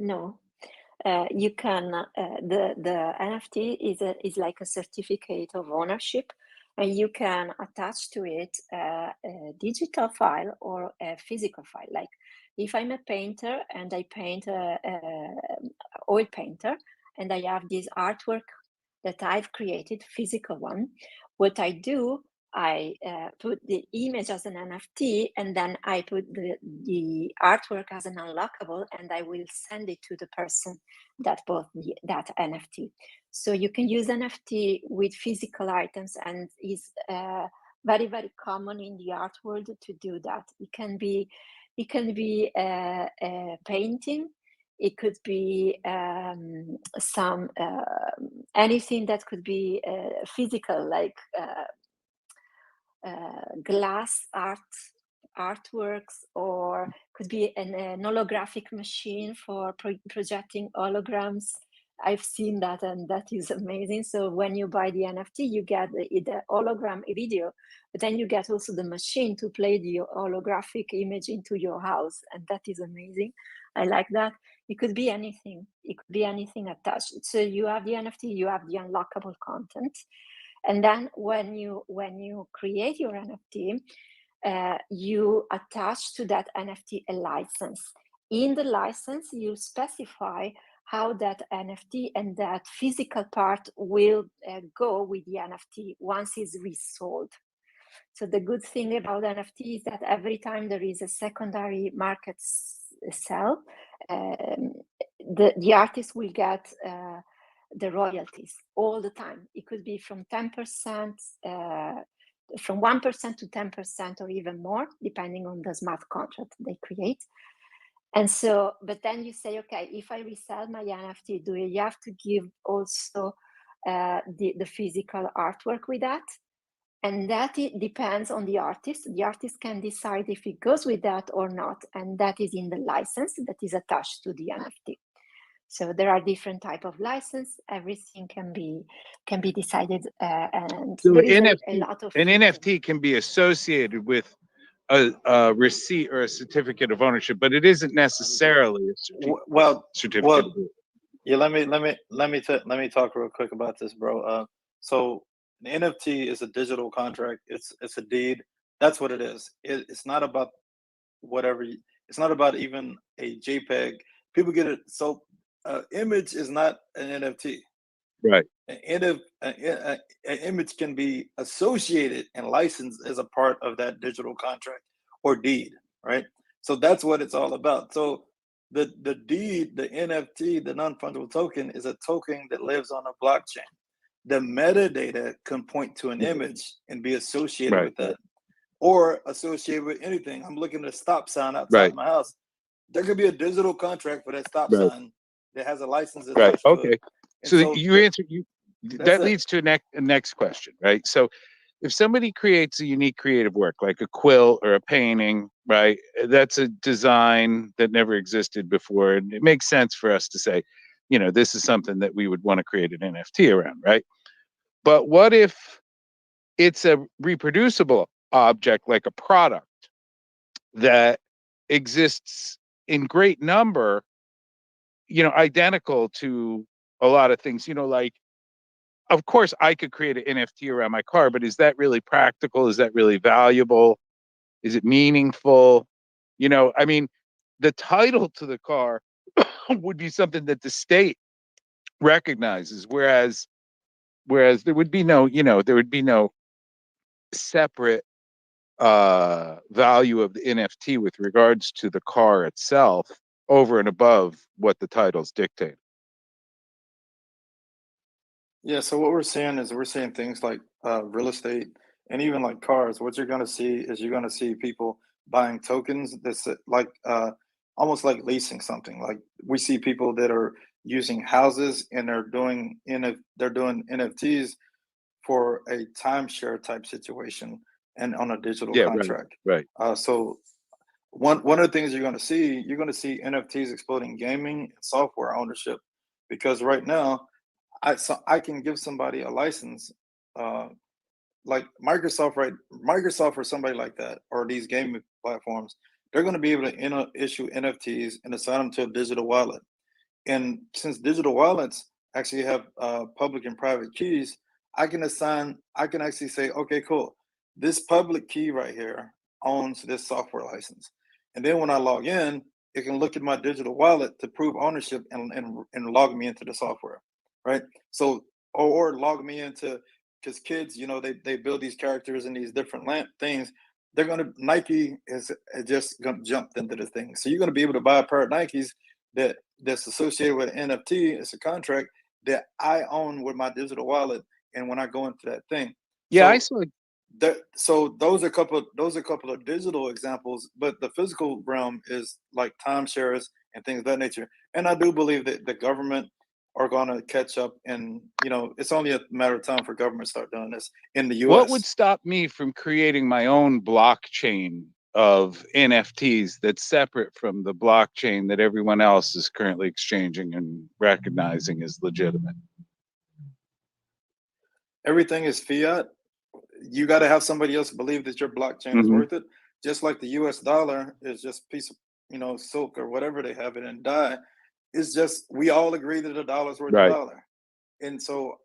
No, you can. The NFT is like a certificate of ownership, and you can attach to it a digital file or a physical file. Like if I'm a painter and I paint a oil painter, and I have this artwork that I've created, physical one. What I do, I put the image as an NFT, and then I put the artwork as an unlockable, and I will send it to the person that bought that NFT. So you can use NFT with physical items, and is very, very common in the art world to do that. It can be a painting. It could be some anything that could be physical, like glass artworks, or could be an holographic machine for projecting holograms. I've seen that, and that is amazing. So when you buy the NFT, you get the hologram video, but then you get also the machine to play the holographic image into your house, and that is amazing. I like that. It could be anything. It could be anything attached. So you have the NFT, you have the unlockable content, and then when you create your NFT, you attach to that NFT a license. In the license, you specify how that NFT and that physical part will go with the NFT once it's resold. So the good thing about NFT is that every time there is a secondary market sell, the artist will get the royalties all the time. It could be from 10%, from 1% to 10%, or even more, depending on the smart contract they create. And so, but then you say, okay, if I resell my NFT, do you have to give also the physical artwork with that? And that it depends on the artist. The artist can decide if it goes with that or not, and that is in the license that is attached to the NFT. So there are different type of license. Everything can be decided, and So there is a lot of an features. NFT can be associated with a receipt or a certificate of ownership, but it isn't necessarily a certificate. Well, yeah. Let me talk real quick about this, bro. So An NFT is a digital contract. It's a deed. That's what it is. It's not about whatever. It's not about even a JPEG. People get it. So, image is not an NFT. Right. An image can be associated and licensed as a part of that digital contract or deed, right? So that's what it's all about. So the deed, the NFT, the non-fungible token, is a token that lives on a blockchain. The metadata can point to an image and be associated Right. with that, or associated with anything. I'm looking at a stop sign outside Right. my house. There could be a digital contract for that stop Right. sign that has a license Right. attached to it. Okay. And So so you answer you. that's That it. leads to a next question, right? So if somebody creates a unique creative work like a quilt or a painting, right? That's a design that never existed before, and it makes sense for us to say, this is something that we would want to create an NFT around, right? But what if it's a reproducible object like a product that exists in great number, identical to a lot of things, like, of course I could create an NFT around my car, but is that really practical? Is that really valuable? Is it meaningful? I mean, the title to the car would be something that the state recognizes, whereas there would be no separate value of the NFT with regards to the car itself over and above what the titles dictate. Yeah, so what we're seeing is we're seeing things like real estate and even like cars. What you're going to see is you're going to see people buying tokens that's like almost like leasing something. Like we see people that are using houses and they're doing NFTs for a timeshare type situation and on a digital Yeah, right, contract. right. So one of the things you're going to see NFTs exploding gaming and software ownership, because right now I can give somebody a license, uh, like Microsoft, right? Microsoft or somebody like that, or these gaming platforms, they're going to be able to issue NFTs and assign them to a digital wallet. And since digital wallets actually have public and private keys, I can actually say, okay, cool. This public key right here owns this software license. And then when I log in, it can look at my digital wallet to prove ownership and log me into the software, right? So, or log me into, because kids, they build these characters and these different things. Nike is just gonna jump into the thing. So you're gonna be able to buy a pair of Nikes that's associated with an NFT. It's a contract that I own with my digital wallet, and when I go into that thing, Yeah, I so saw. so those are a couple of digital examples, but the physical realm is like timeshares and things of that nature. And I do believe that the government are going to catch up, and it's only a matter of time for government to start doing this in the What would U.S. stop me from creating my own blockchain of NFTs that's separate from the blockchain that everyone else is currently exchanging and recognizing as legitimate? Everything is fiat. You got to have somebody else believe that your blockchain is Hmm. worth it. Just like the U.S. dollar is just a piece of silk or whatever they have it in dye. It's just we all agree that a dollar is worth a Right. dollar, and so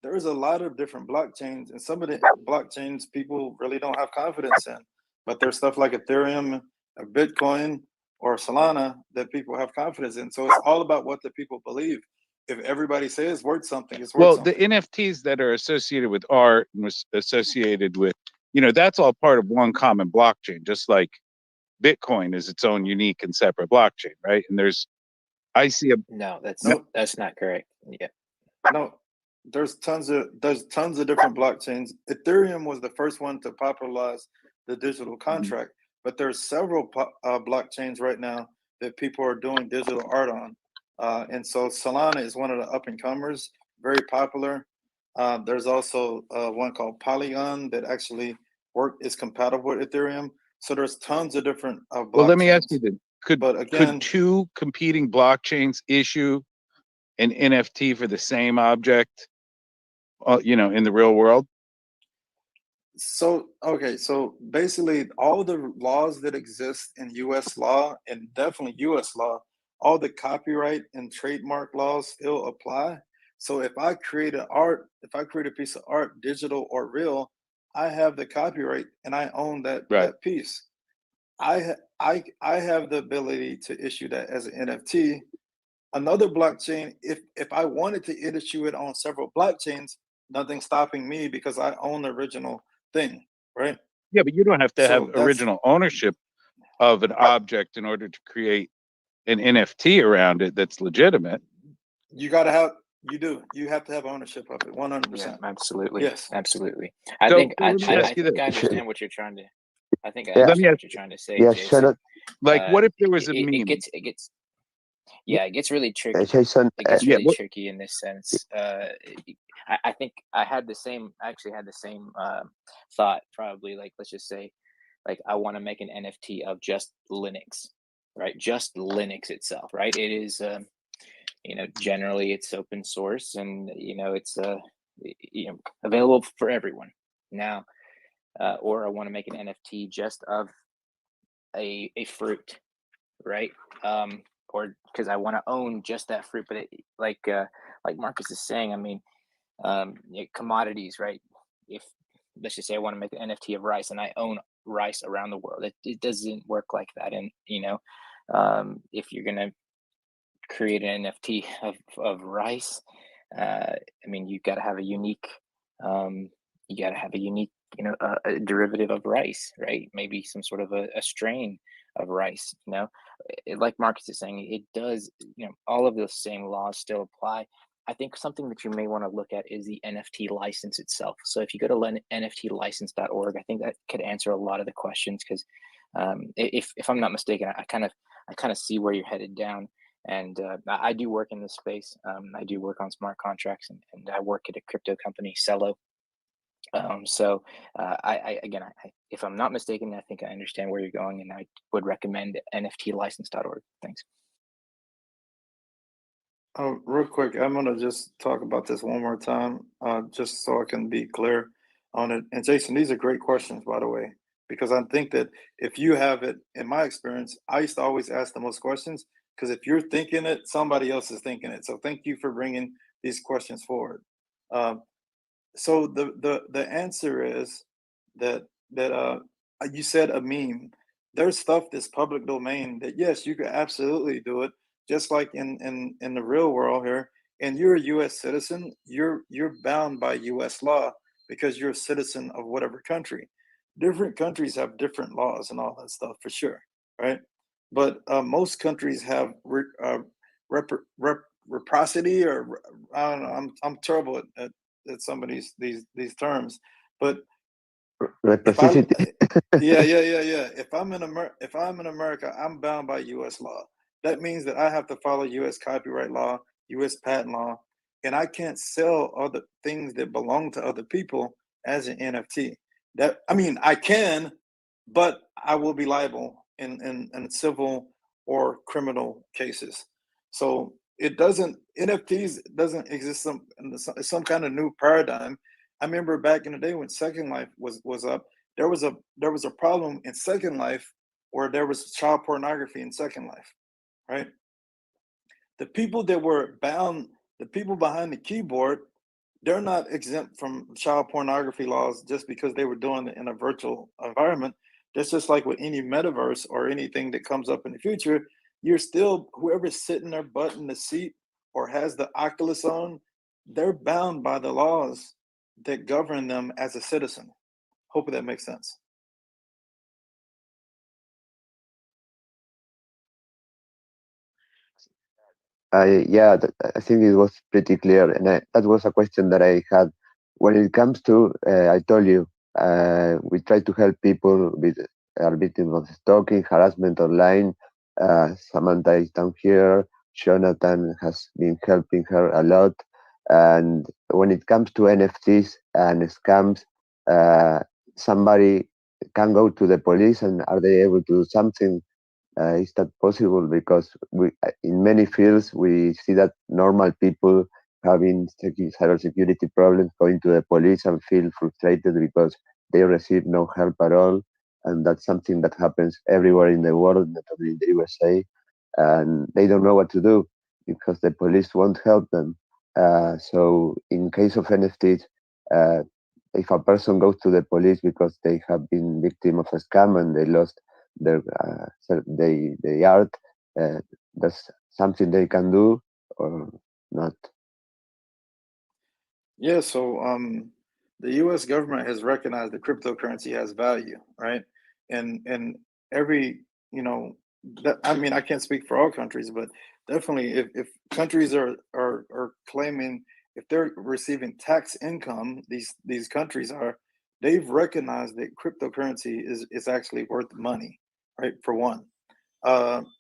there's a lot of different blockchains, and some of the blockchains people really don't have confidence in. But there's stuff like Ethereum, or Bitcoin, or Solana that people have confidence in. So it's all about what the people believe. If everybody says it's worth something, it's worth Well, the something. NFTs that are associated with art and was associated with, that's all part of one common blockchain, just like Bitcoin is its own unique and separate blockchain, right? And I see a. No, No, that's not correct. Yeah. no, there's tons of different blockchains. Ethereum was the first one to popularize the digital contract, but there's several blockchains right now that people are doing digital art on, and so Solana is one of the up and comers, very popular. There's also one called Polygon that actually is compatible with Ethereum. So there's tons of different Well, let me ask you blockchains. then: could But could again, two competing blockchains issue an NFT for the same object, in the real world? so okay, so basically all the laws that exist in US law, and definitely US law, all the copyright and trademark laws still apply. So if I create a piece of art, digital or real, I have the copyright and I own Right. that piece. I have the ability to issue that as an NFT. Another blockchain, if I wanted to issue it on several blockchains, nothing's stopping me because I own the original thing, right? Yeah, but you don't have to have So that's original ownership of an object in order to create an NFT around it that's legitimate. you got to have you have to have ownership of it, Yeah, 100%. absolutely, Yes. absolutely. So let me ask I you think this. I understand what you're trying to. I think I Yeah, Let me understand ask what you're trying to say, yeah, Jason. like, what if there was a It meme? gets yeah, it gets really tricky. Jason, It gets Yeah, really what, tricky in this sense. I think I had the same. I actually had the same thought. Probably like let's just say, like I want to make an NFT of just Linux, right? Just Linux itself, right? It is. Generally it's open source and it's available for everyone now. Or I want to make an NFT just of a fruit, right? Or because I want to own just that fruit. But like Marcus is saying, I mean, commodities, right? If let's just say I want to make an NFT of rice and I own rice around the world, it doesn't work like that. And if you're gonna create an NFT of rice, I mean, you've got to have a unique, you got to have a unique, a derivative of rice, right? Maybe some sort of a strain of rice. Like Marcus is saying, it does. All of those same laws still apply. I think something that you may want to look at is the NFT license itself. So if you go to nftlicense.org, I think that could answer a lot of the questions because if I'm not mistaken, I kind of see where you're headed down. And I do work in this space. I do work on smart contracts, and I work at a crypto company, Cello. So if I'm not mistaken, I think I understand where you're going, and I would recommend nftlicense.org. Thanks. Real quick, I'm gonna just talk about this one more time, just so I can be clear on it. And Jason, these are great questions, by the way, because I think that if you have it, in my experience, I used to always ask the most questions because if you're thinking it, somebody else is thinking it. So thank you for bringing these questions forward. Um, so the answer is that you said a meme. There's stuff that's public domain that yes, you could absolutely do it, just like in the real world here. And you're a U.S. citizen, you're bound by U.S. law because you're a citizen of whatever country. Different countries have different laws and all that stuff for sure, right? But most countries have rep, reciprocity, or I don't know. I'm terrible at some of these terms, but if I reciprocity. yeah. If I'm in America, I'm bound by U.S. law. That means that I have to follow U.S. copyright law, U.S. patent law, and I can't sell other things that belong to other people as an NFT. That I mean, I can, but I will be liable in civil or criminal cases. So it doesn't NFTs doesn't exist some kind of new paradigm. I remember back in the day when Second Life was up, there was a problem in Second Life where there was child pornography in Second Life, right? The people that were bound, the people behind the keyboard, they're not exempt from child pornography laws just because they were doing it in a virtual environment. That's just like with any metaverse or anything that comes up in the future. You're still whoever's sitting their butt in the seat or has the Oculus on, they're bound by the laws that govern them as a citizen. Hope that makes sense. Yeah, I think it was pretty clear, and that was a question that I had. When it comes to, I told you, we try to help people with are victims of stalking, harassment online. Samantha is down here. Jonathan has been helping her a lot. And when it comes to NFTs and scams, uh, somebody can go to the police, and are they able to do something? Is that possible? Because in many fields, we see that normal people having cybersecurity problems going to the police and feel frustrated because they receive no help at all. And that's something that happens everywhere in the world, not only in the USA. And they don't know what to do because the police won't help them. So in case of NFTs, uh, if a person goes to the police because they have been victim of a scam and they lost their the art, uh, that's something they can do or not. Yeah, so the U.S. government has recognized that cryptocurrency has value, right? And every, you know, that, I mean, I can't speak for all countries, but definitely if countries are claiming, if they're receiving tax income, these countries are, they've recognized that cryptocurrency is actually worth money, right? For one.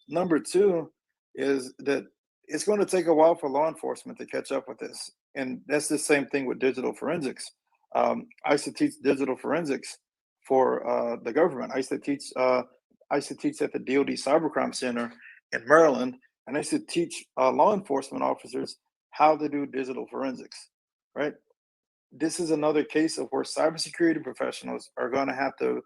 Number two is that it's going to take a while for law enforcement to catch up with this. And that's the same thing with digital forensics. I used to teach digital forensics for the government. I used to teach at the DoD Cybercrime Center in Maryland, and I used to teach law enforcement officers how to do digital forensics. Right. This is another case of where cybersecurity professionals are going to have to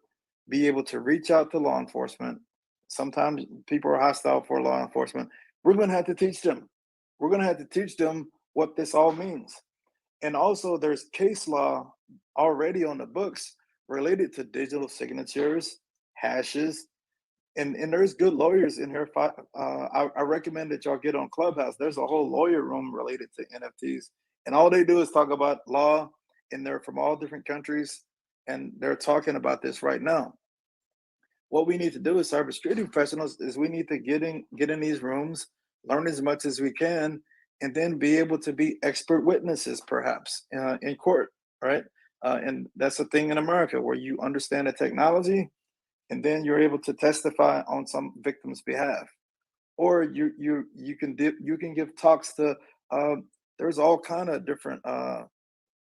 be able to reach out to law enforcement. Sometimes people are hostile for law enforcement. We're going to have to teach them. We're going to have to teach them what this all means. And also, there's case law already on the books related to digital signatures, hashes, and there's good lawyers in here. I recommend that y'all get on Clubhouse. There's a whole lawyer room related to NFTs, and all they do is talk about law, and they're from all different countries, and they're talking about this right now. What we need to do as cybersecurity professionals is we need to get in these rooms, learn as much as we can, and then be able to be expert witnesses, perhaps in court, right? And that's a thing in America where you understand the technology, and then you're able to testify on some victim's behalf, or you can give talks to. Uh, there's all kind of different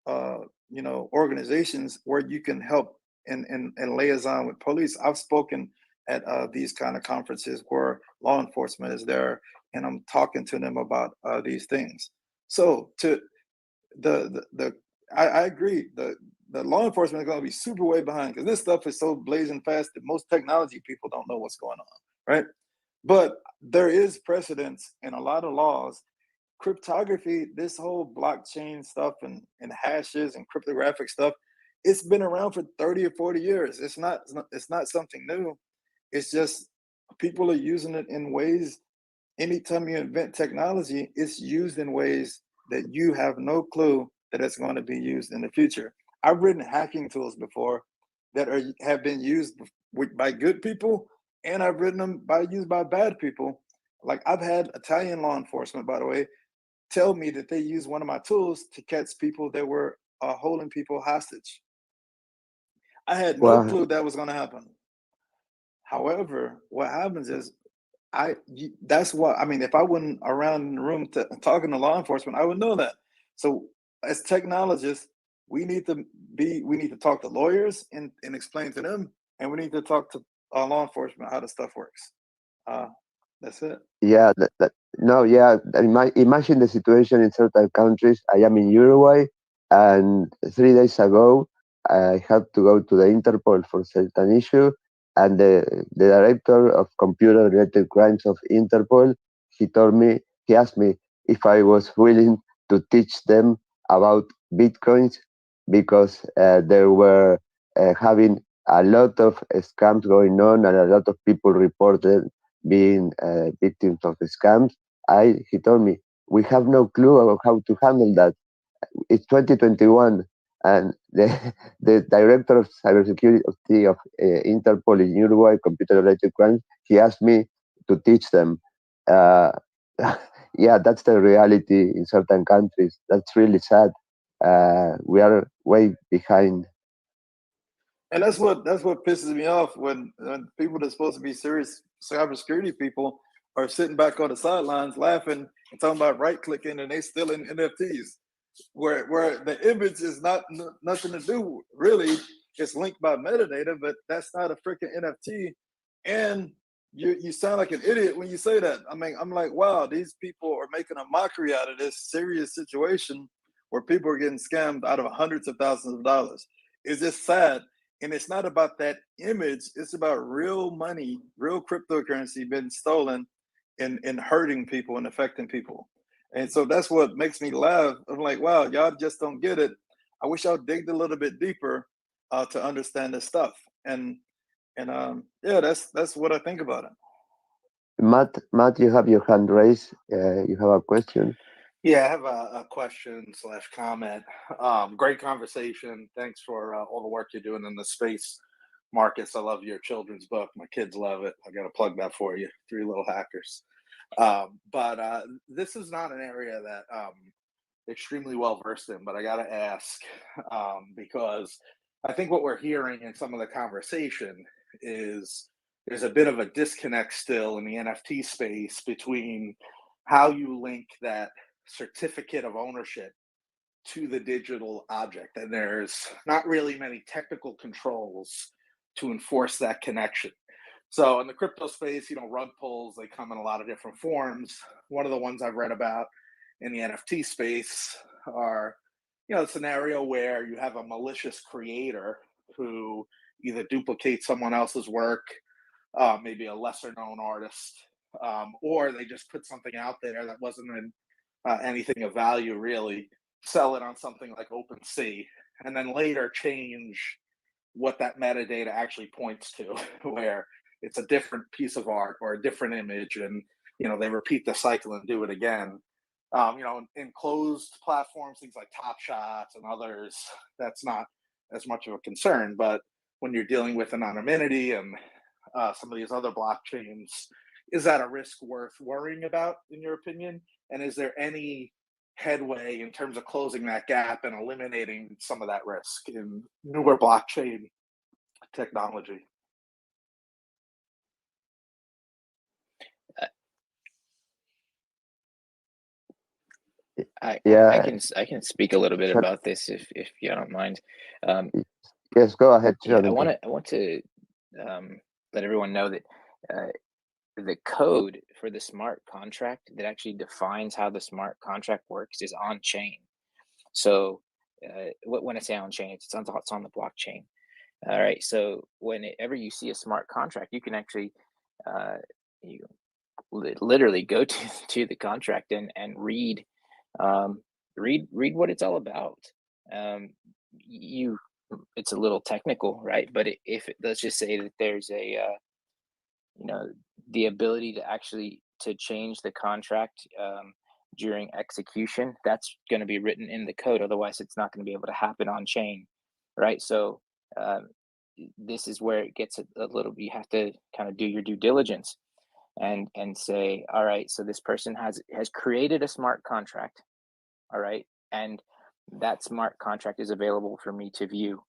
organizations where you can help and liaison with police. I've spoken at these kind of conferences where law enforcement is there, and I'm talking to them about these things. So to the I agree. The law enforcement is going to be super way behind because this stuff is so blazing fast that most technology people don't know what's going on, right? But there is precedence in a lot of laws. Cryptography, this whole blockchain stuff and hashes and cryptographic stuff, it's been around for 30 or 40 years. It's not something new. It's just people are using it in ways. Anytime you invent technology, it's used in ways that you have no clue that it's going to be used in the future. I've written hacking tools before that have been used by good people, and I've written them used by bad people. Like I've had Italian law enforcement, by the way, tell me that they used one of my tools to catch people that were holding people hostage. I had no Well, clue that was going to happen. However, what happens is that's what I mean. If I wasn't around in the room talking to law enforcement, I would know that. So as technologists, we need to talk to lawyers and explain to them, and we need to talk to law enforcement how the stuff works. Uh, that's it. yeah, no, yeah. Imagine the situation in certain countries. I am in Uruguay, and 3 days ago, I had to go to the Interpol for certain issue, and the director of computer-related crimes of Interpol, he asked me if I was willing to teach them about bitcoins because they were having a lot of scams going on and a lot of people reported being victims of the scams. He told me we have no clue about how to handle that. It's 2021, and the director of cybersecurity of Interpol in Uruguay, computer-related crimes, he asked me to teach them. Uh, yeah, that's the reality in certain countries. That's really sad. We are way behind. And that's what pisses me off when people that's supposed to be serious cybersecurity people are sitting back on the sidelines laughing and talking about right clicking and they still in NFTs where the image is nothing to do really. It's linked by metadata, but that's not a freaking NFT. And you sound like an idiot when you say that. I mean, I'm like, wow, these people are making a mockery out of this serious situation where people are getting scammed out of hundreds of thousands of dollars. It's just sad. And it's not about that image, it's about real money, real cryptocurrency being stolen and hurting people and affecting people. And so that's what makes me laugh. I'm like, wow, y'all just don't get it. I wish y'all digged a little bit deeper to understand this stuff. And yeah, that's what I think about it. Matt, you have your hand raised. You have a question. Yeah, I have a question slash comment. Great conversation. Thanks for all the work you're doing in the space. Marcus, I love your children's book. My kids love it. I got to plug that for you. Three Little Hackers. But this is not an area that extremely well versed in, but I got to ask because I think what we're hearing in some of the conversation is there's a bit of a disconnect still in the NFT space between how you link that certificate of ownership to the digital object. And there's not really many technical controls to enforce that connection. So in the crypto space, rug pulls, they come in a lot of different forms. One of the ones I've read about in the NFT space are, a scenario where you have a malicious creator who either duplicates someone else's work, maybe a lesser known artist, or they just put something out there that wasn't anything of value really, sell it on something like OpenSea, and then later change what that metadata actually points to, where it's a different piece of art or a different image, and they repeat the cycle and do it again. In closed platforms, things like Top Shots and others, that's not as much of a concern. But when you're dealing with anonymity and some of these other blockchains, is that a risk worth worrying about, in your opinion? And is there any headway in terms of closing that gap and eliminating some of that risk in newer blockchain technology? I Yeah. I can speak a little bit about this if you don't mind. Yes, go ahead, Yeah, Jonathan. I want to let everyone know that the code for the smart contract that actually defines how the smart contract works is on chain. So when I say on chain, it's on the blockchain. All right. So whenever you see a smart contract, you can actually you literally go to the contract and read read what it's all about. You It's a little technical, right? But let's just say that there's a the ability to actually to change the contract during execution, that's going to be written in the code. Otherwise, it's not going to be able to happen on chain, right? So um, this is where it gets a little. You have to kind of do your due diligence and say, all right, so this person has created a smart contract, all right, and that smart contract is available for me to view.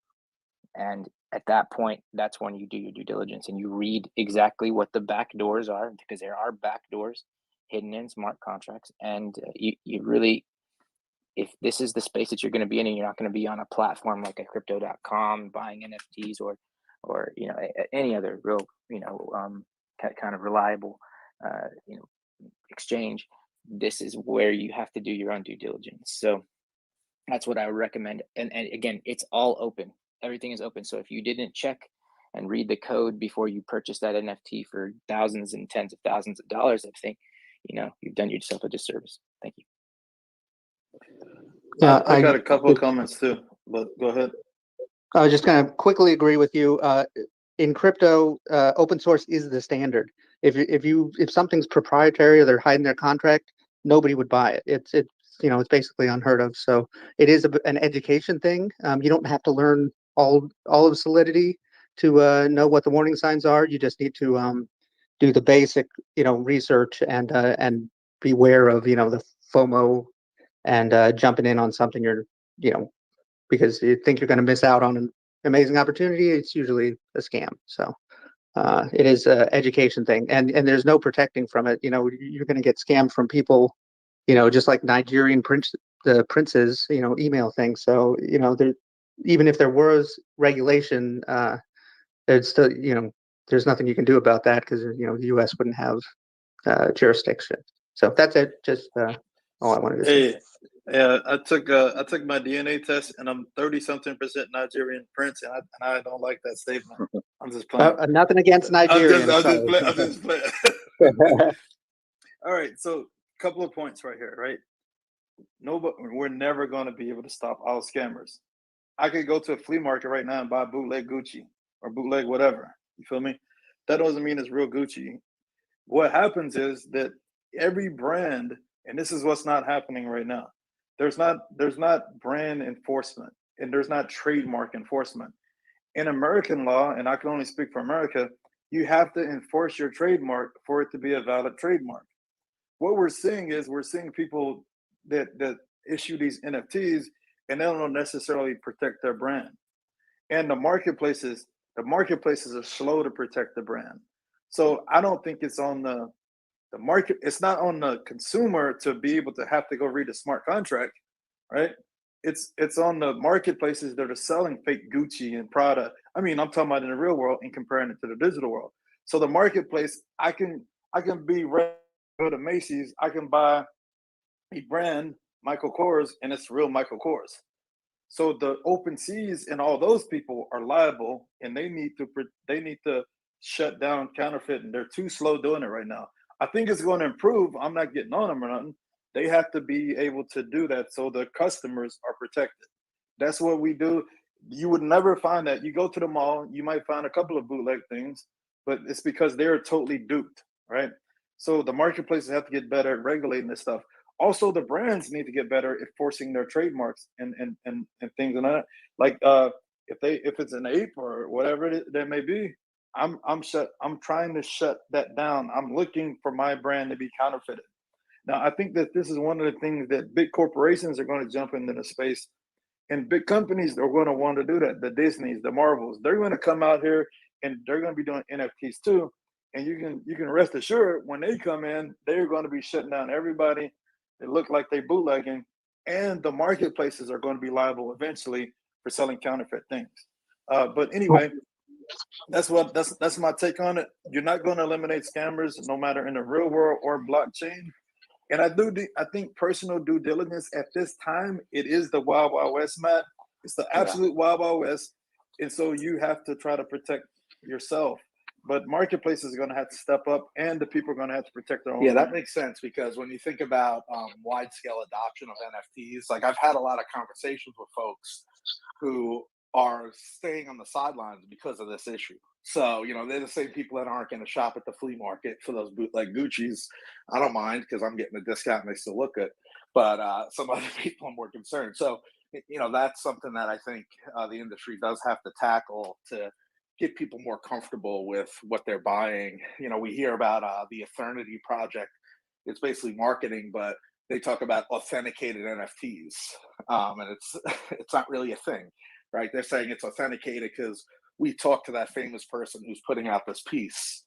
And at that point, that's when you do your due diligence and you read exactly what the back doors are, because there are back doors hidden in smart contracts. And you really, if this is the space that you're going to be in, and you're not going to be on a platform like a crypto.com buying NFTs or any other real kind of reliable exchange, this is where you have to do your own due diligence. So that's what I would recommend. And again, it's all open. Everything is open. So if you didn't check and read the code before you purchase that NFT for thousands and tens of thousands of dollars, I think, you've done yourself a disservice. Thank you. Yeah, I got a couple of comments too, but go ahead. I was just going to quickly agree with you. In crypto, open source is the standard. If something's proprietary or they're hiding their contract, nobody would buy it. It's basically unheard of. So it is an education thing. You don't have to learn all of Solidity to know what the warning signs are. You just need to do the basic research and beware of the FOMO and jumping in on something because you think you're going to miss out on an amazing opportunity. It's usually a scam. So it is an education thing, and there's no protecting from it. You're going to get scammed from people, just like Nigerian princes, email things. So there, even if there was regulation, it's still there's nothing you can do about that because the U.S. wouldn't have jurisdiction. So that's it. Just all I wanted to say. Hey, yeah, I took my DNA test and I'm 30-something% Nigerian Prince, and I don't like that statement. I'm just playing. Nothing against Nigerians. I'm just playing. All right, so couple of points right here, right? nobody, we're never going to be able to stop all scammers. I could go to a flea market right now and buy bootleg Gucci or bootleg whatever. You feel me? That doesn't mean it's real Gucci. What happens is that every brand, and this is what's not happening right now. There's not brand enforcement and there's not trademark enforcement. In American law, and I can only speak for America, you have to enforce your trademark for it to be a valid trademark. What we're seeing is we're seeing people that issue these NFTs and they don't necessarily protect their brand. And the marketplaces are slow to protect the brand. So I don't think it's on the market, it's not on the consumer to be able to have to go read a smart contract, right? It's on the marketplaces that are selling fake Gucci and Prada. I mean, I'm talking about in the real world and comparing it to the digital world. So the marketplace, I can be go to Macy's, I can buy a brand, Michael Kors, and it's real Michael Kors. So the open seas and all those people are liable, and they need to shut down counterfeit, and they're too slow doing it right now. I think it's going to improve. I'm not getting on them or nothing. They have to be able to do that so the customers are protected. That's what we do. You would never find that. You go to the mall, you might find a couple of bootleg things, but it's because they're totally duped, right? So the marketplaces have to get better at regulating this stuff. Also, the brands need to get better at forcing their trademarks and things and that. Like if it's an ape or whatever that may be, I'm trying to shut that down. I'm looking for my brand to be counterfeited. Now, I think that this is one of the things that big corporations are going to jump into the space, and big companies are going to want to do that. The Disneys, the Marvels, they're going to come out here and they're going to be doing NFTs too. And you can rest assured when they come in, they're going to be shutting down everybody that look like they bootlegging, and the marketplaces are going to be liable eventually for selling counterfeit things. But anyway, that's my take on it. You're not going to eliminate scammers, no matter in the real world or blockchain. And I think personal due diligence at this time, it is the wild wild west, Matt. It's the Yeah. absolute wild wild west, and so you have to try to protect yourself. But marketplaces are going to have to step up, and the people are going to have to protect their own. Yeah, that brand. makes sense because when you think about wide scale adoption of NFTs, like I've had a lot of conversations with folks who are staying on the sidelines because of this issue. So, they're the same people that aren't going to shop at the flea market for those bootleg Gucci's. I don't mind because I'm getting a discount and they still look good. But some other people are more concerned. So, that's something that I think the industry does have to tackle to get people more comfortable with what they're buying. We hear about the Eternity project. It's basically marketing, but they talk about authenticated NFTs, and it's it's not really a thing, right? They're saying it's authenticated because we talked to that famous person who's putting out this piece.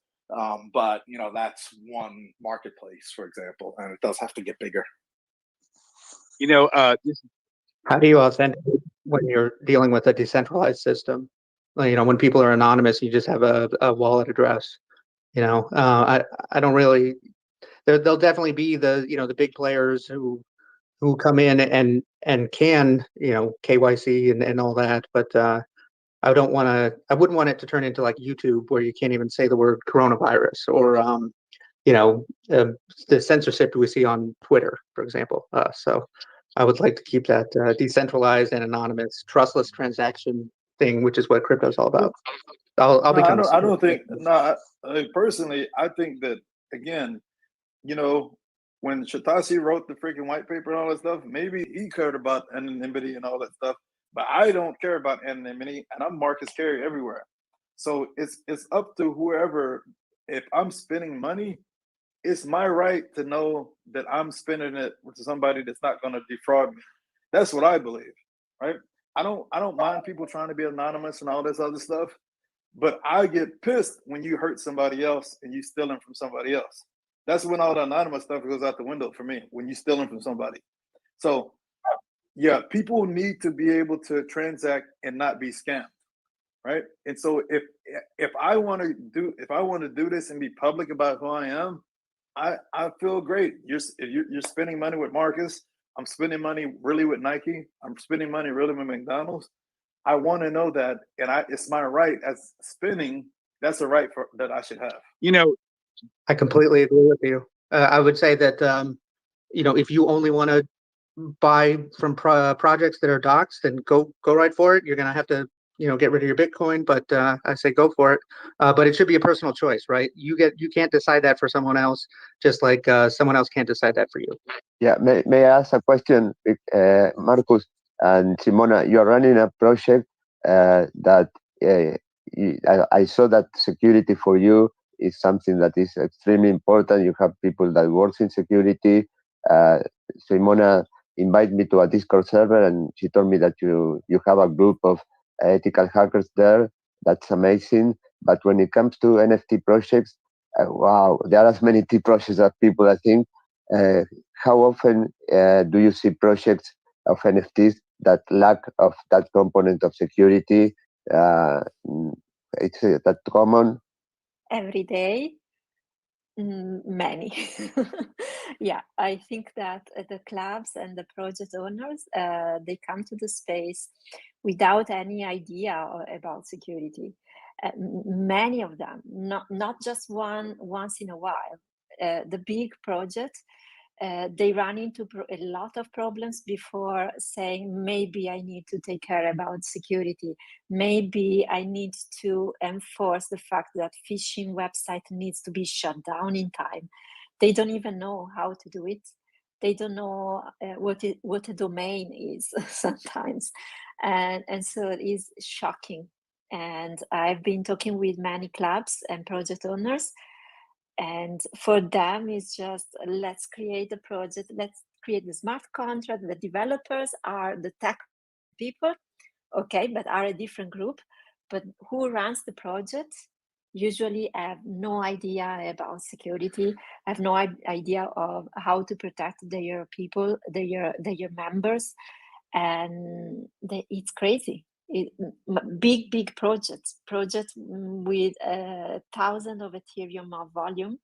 But that's one marketplace, for example, and it does have to get bigger. This How do you authenticate when you're dealing with a decentralized system? When people are anonymous, you just have a wallet address. I don't really. There'll definitely be the big players who come in and can KYC and all that, but I wouldn't want it to turn into like YouTube where you can't even say the word coronavirus or you know the censorship we see on Twitter, for example. So I would like to keep that decentralized and anonymous, trustless transaction thing, which is what crypto is all about. I'll No, I become don't. I don't think. No, personally, I think that again, you know, when Shatasi wrote the freaking white paper and all that stuff, maybe he cared about anonymity and all that stuff, but I don't care about anonymity, and I'm Marcus Carey everywhere. So it's up to whoever. If I'm spending money, it's my right to know that I'm spending it with somebody that's not going to defraud me. That's what I believe, right? I don't mind people trying to be anonymous and all this other stuff, but I get pissed when you hurt somebody else and you stealing from somebody else. That's when all the anonymous stuff goes out the window for me, when you stealing from somebody. So yeah, people need to be able to transact and not be scammed, right? And so if I want to do this and be public about who I am, I feel great. You're spending money with Marcus. I'm spending money really with Nike. I'm spending money really with McDonald's. I want to know that, and it's my right as spending. That's a right that I should have. I completely agree with you. I would say that if you only want to buy from projects that are doxed, then go right for it. You're gonna have to get rid of your Bitcoin, but I say go for it. But it should be a personal choice, right? You can't decide that for someone else, just like someone else can't decide that for you. Yeah, may I ask a question, Marcus and Simona? You are running a project that I saw that security for you is something that is extremely important. You have people that work in security. Uh, Simona invited me to a Discord server, and she told me that you have a group of ethical hackers there. That's amazing. But when it comes to NFT projects, wow, there are as many T projects as people, I think. Uh, how often do you see projects of NFTs that lack of that component of security? Mm, it's that common. Every day. Many. Yeah, I think that the clubs and the project owners, they come to the space without any idea about security. Many of them, not just once in a while. The big project, they run into a lot of problems before saying, maybe I need to take care about security. Maybe I need to enforce the fact that phishing website needs to be shut down in time. They don't even know how to do it. They don't know what a domain is sometimes. And so it is shocking. And I've been talking with many clubs and project owners, and for them it's just, let's create a project, let's create the smart contract. The developers are the tech people, okay, but are a different group. But who runs the project usually have no idea about security, have no idea of how to protect their people, their members. And it's crazy. Big projects with 1,000 of Ethereum of volume,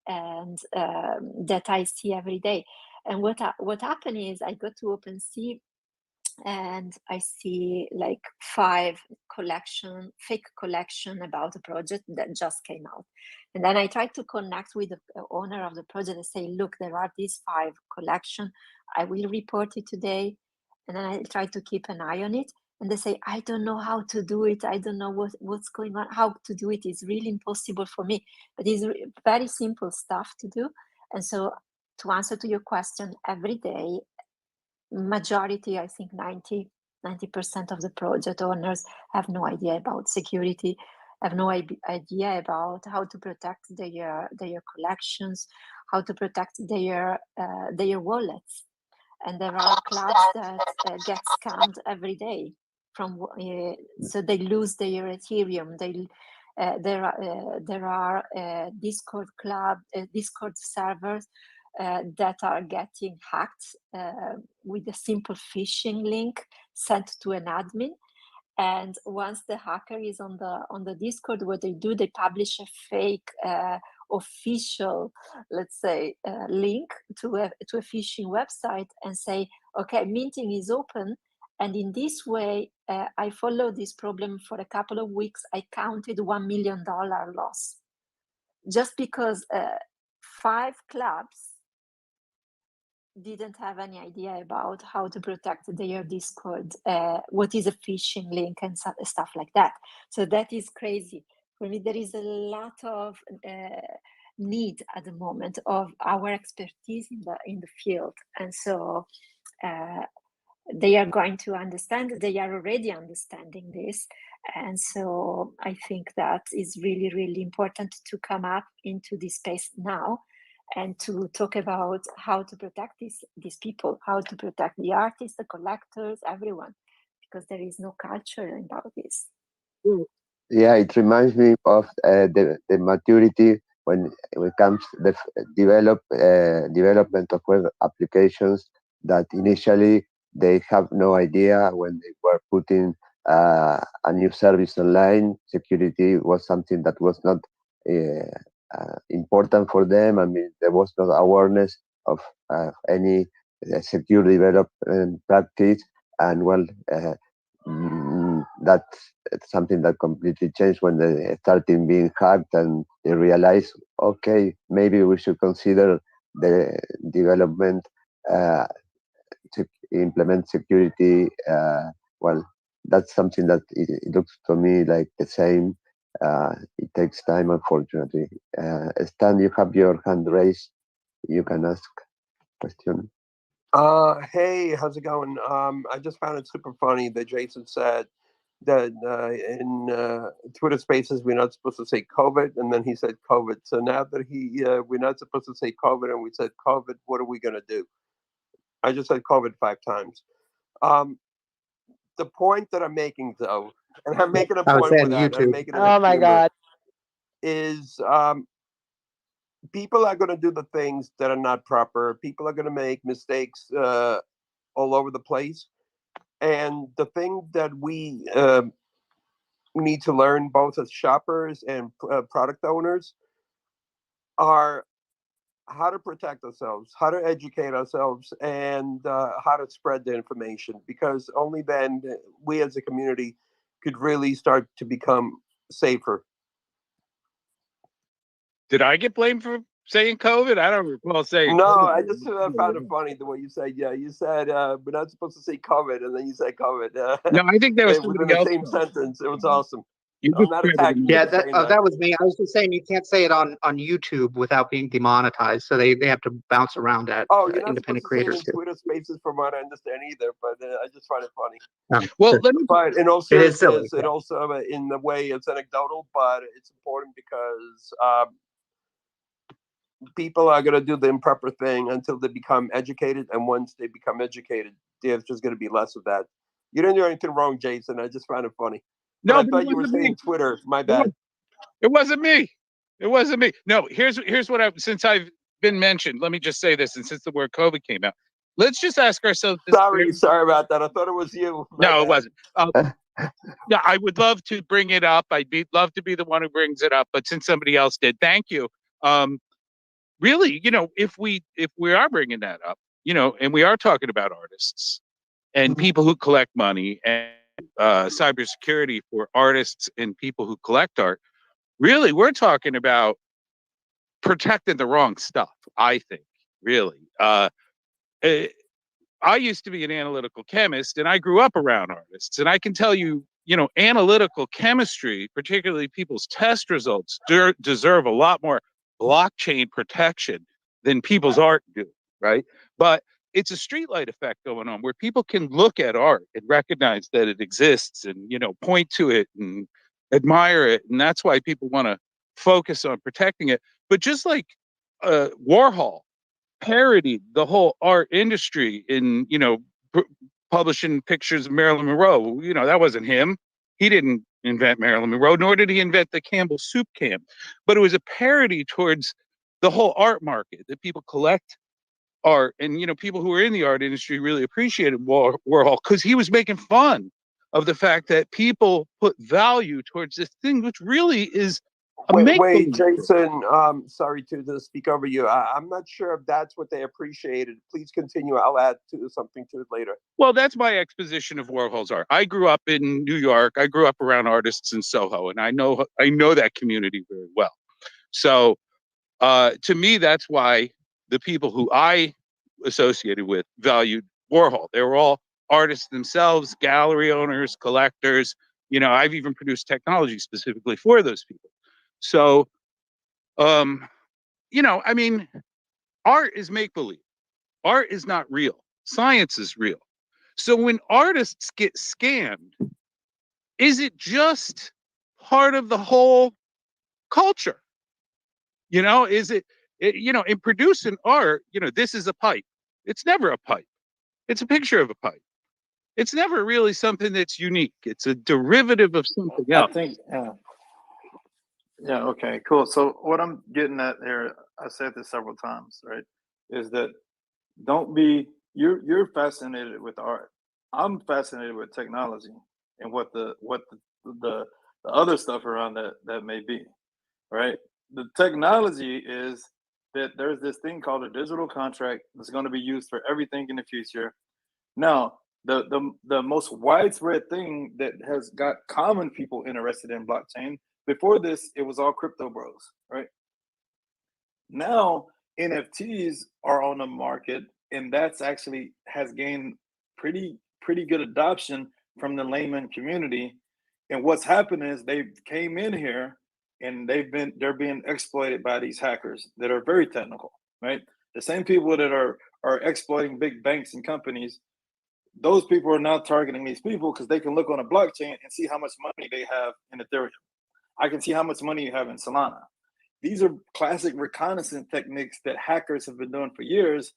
and that I see every day. And what happened is, I go to OpenSea and I see like 5 fake collection about a project that just came out. And then I try to connect with the owner of the project and say, look, there are these 5 collection. I will report it today. And then I try to keep an eye on it. And they say, I don't know how to do it. I don't know what's going on, how to do it. It's really impossible for me. But it's very simple stuff to do. And so, to answer to your question, every day, majority, I think 90% of the project owners have no idea about security, have no idea about how to protect their collections, how to protect their wallets. And there are clubs that get scammed every day from so they lose their Ethereum. There are Discord servers that are getting hacked with a simple phishing link sent to an admin. And once the hacker is on the Discord, what they do, they publish a fake official, let's say, link to a phishing website and say, okay, minting is open. And in this way, I followed this problem for a couple of weeks. I counted $1 million loss just because 5 clubs didn't have any idea about how to protect their Discord, what is a phishing link and stuff like that. So that is crazy. For me, there is a lot of need at the moment of our expertise in the field. And so they are going to understand, they are already understanding this. And so I think that is really, really important to come up into this space now and to talk about how to protect these people, how to protect the artists, the collectors, everyone, because there is no culture about this. Yeah, it reminds me of the maturity when it comes to the development of web applications, that initially they have no idea when they were putting a new service online. Security was something that was not important for them. I mean, there was no awareness of any secure development practice, and well, that's something that completely changed when they started being hacked, and they realized, okay, maybe we should consider the development implement security. Well, that's something that it looks to me like the same. It takes time, unfortunately. Stan, you have your hand raised. You can ask question. Hey, how's it going? I just found it super funny that Jason said that in Twitter Spaces we're not supposed to say COVID, and then he said COVID. So now that we're not supposed to say COVID, and we said COVID, what are we gonna do? I just said COVID 5 times. Um, the point that I'm making, though, and I'm making a I was point saying with that, and I'm YouTube. making it Oh with my humor, God. is people are going to do the things that are not proper. People are going to make mistakes all over the place. And the thing that we need to learn, both as shoppers and product owners, are how to protect ourselves, how to educate ourselves, and how to spread the information. Because only then we as a community could really start to become safer. Did I get blamed for saying COVID? I don't recall saying No, I COVID. just found it funny the way you said, yeah, you said we're not supposed to say COVID, and then you said COVID No, I think that was within somebody the else. same sentence. It was awesome. You I'm just not credited attacking me. you Yeah, for saying that. that was me. I was just saying you can't say it on YouTube without being demonetized. So they have to bounce around at Oh, you're not supposed independent to say it creators in too. Twitter Spaces, from what I understand either. But I just find it funny. Well, let me. But in all It is silly. seriousness, it also in the way it's anecdotal, but it's important because people are going to do the improper thing until they become educated, and once they become educated, there's just going to be less of that. You didn't do anything wrong, Jason. I just found it funny. But No, I but it thought you were wasn't me. saying Twitter. My It bad. wasn't me. It wasn't me. No, here's what since I've been mentioned, let me just say this, and since the word COVID came out, let's just ask ourselves this. Sorry about that. I thought it was you. My No, it bad. wasn't. Yeah, I would love to bring it up. Love to be the one who brings it up, but since somebody else did, thank you. Really, if we are bringing that up, and we are talking about artists and people who collect money and cybersecurity for artists and people who collect art, really, we're talking about protecting the wrong stuff, I think, really. I used to be an analytical chemist, and I grew up around artists, and I can tell you, analytical chemistry, particularly people's test results, deserve a lot more blockchain protection than people's art do, right? But it's a streetlight effect going on where people can look at art and recognize that it exists and, point to it and admire it. And that's why people want to focus on protecting it. But just like Warhol parodied the whole art industry in, publishing pictures of Marilyn Monroe. That wasn't him. He didn't invent Marilyn Monroe, nor did he invent the Campbell soup can. But it was a parody towards the whole art market, that people collect art, and people who are in the art industry really appreciated Warhol because he was making fun of the fact that people put value towards this thing, which really is a Wait, make-believe. Jason. Sorry to speak over you. I'm not sure if that's what they appreciated. Please continue. I'll add something to it later. Well, that's my exposition of Warhol's art. I grew up in New York. I grew up around artists in Soho, and I know that community very well. So, to me, that's why the people who I associated with valued Warhol. They were all artists themselves, gallery owners, collectors. I've even produced technology specifically for those people. So, I mean, art is make believe. Art is not real. Science is real. So when artists get scammed, is it just part of the whole culture? Is it, in producing art, this is a pipe. It's never a pipe. It's a picture of a pipe. It's never really something that's unique. It's a derivative of something I else. think, yeah, okay, cool. So what I'm getting at here, I said this several times, right, is that don't be you're fascinated with art. I'm fascinated with technology and what the other stuff around that may be, right? The technology is that there's this thing called a digital contract that's going to be used for everything in the future. Now, the most widespread thing that has got common people interested in blockchain, before this, it was all crypto bros, right? Now NFTs are on the market, and that's actually has gained pretty good adoption from the layman community. And what's happened is they came in here and they're being exploited by these hackers that are very technical, right? The same people that are exploiting big banks and companies, those people are now targeting these people because they can look on a blockchain and see how much money they have in Ethereum. I can see how much money you have in Solana. These are classic reconnaissance techniques that hackers have been doing for years.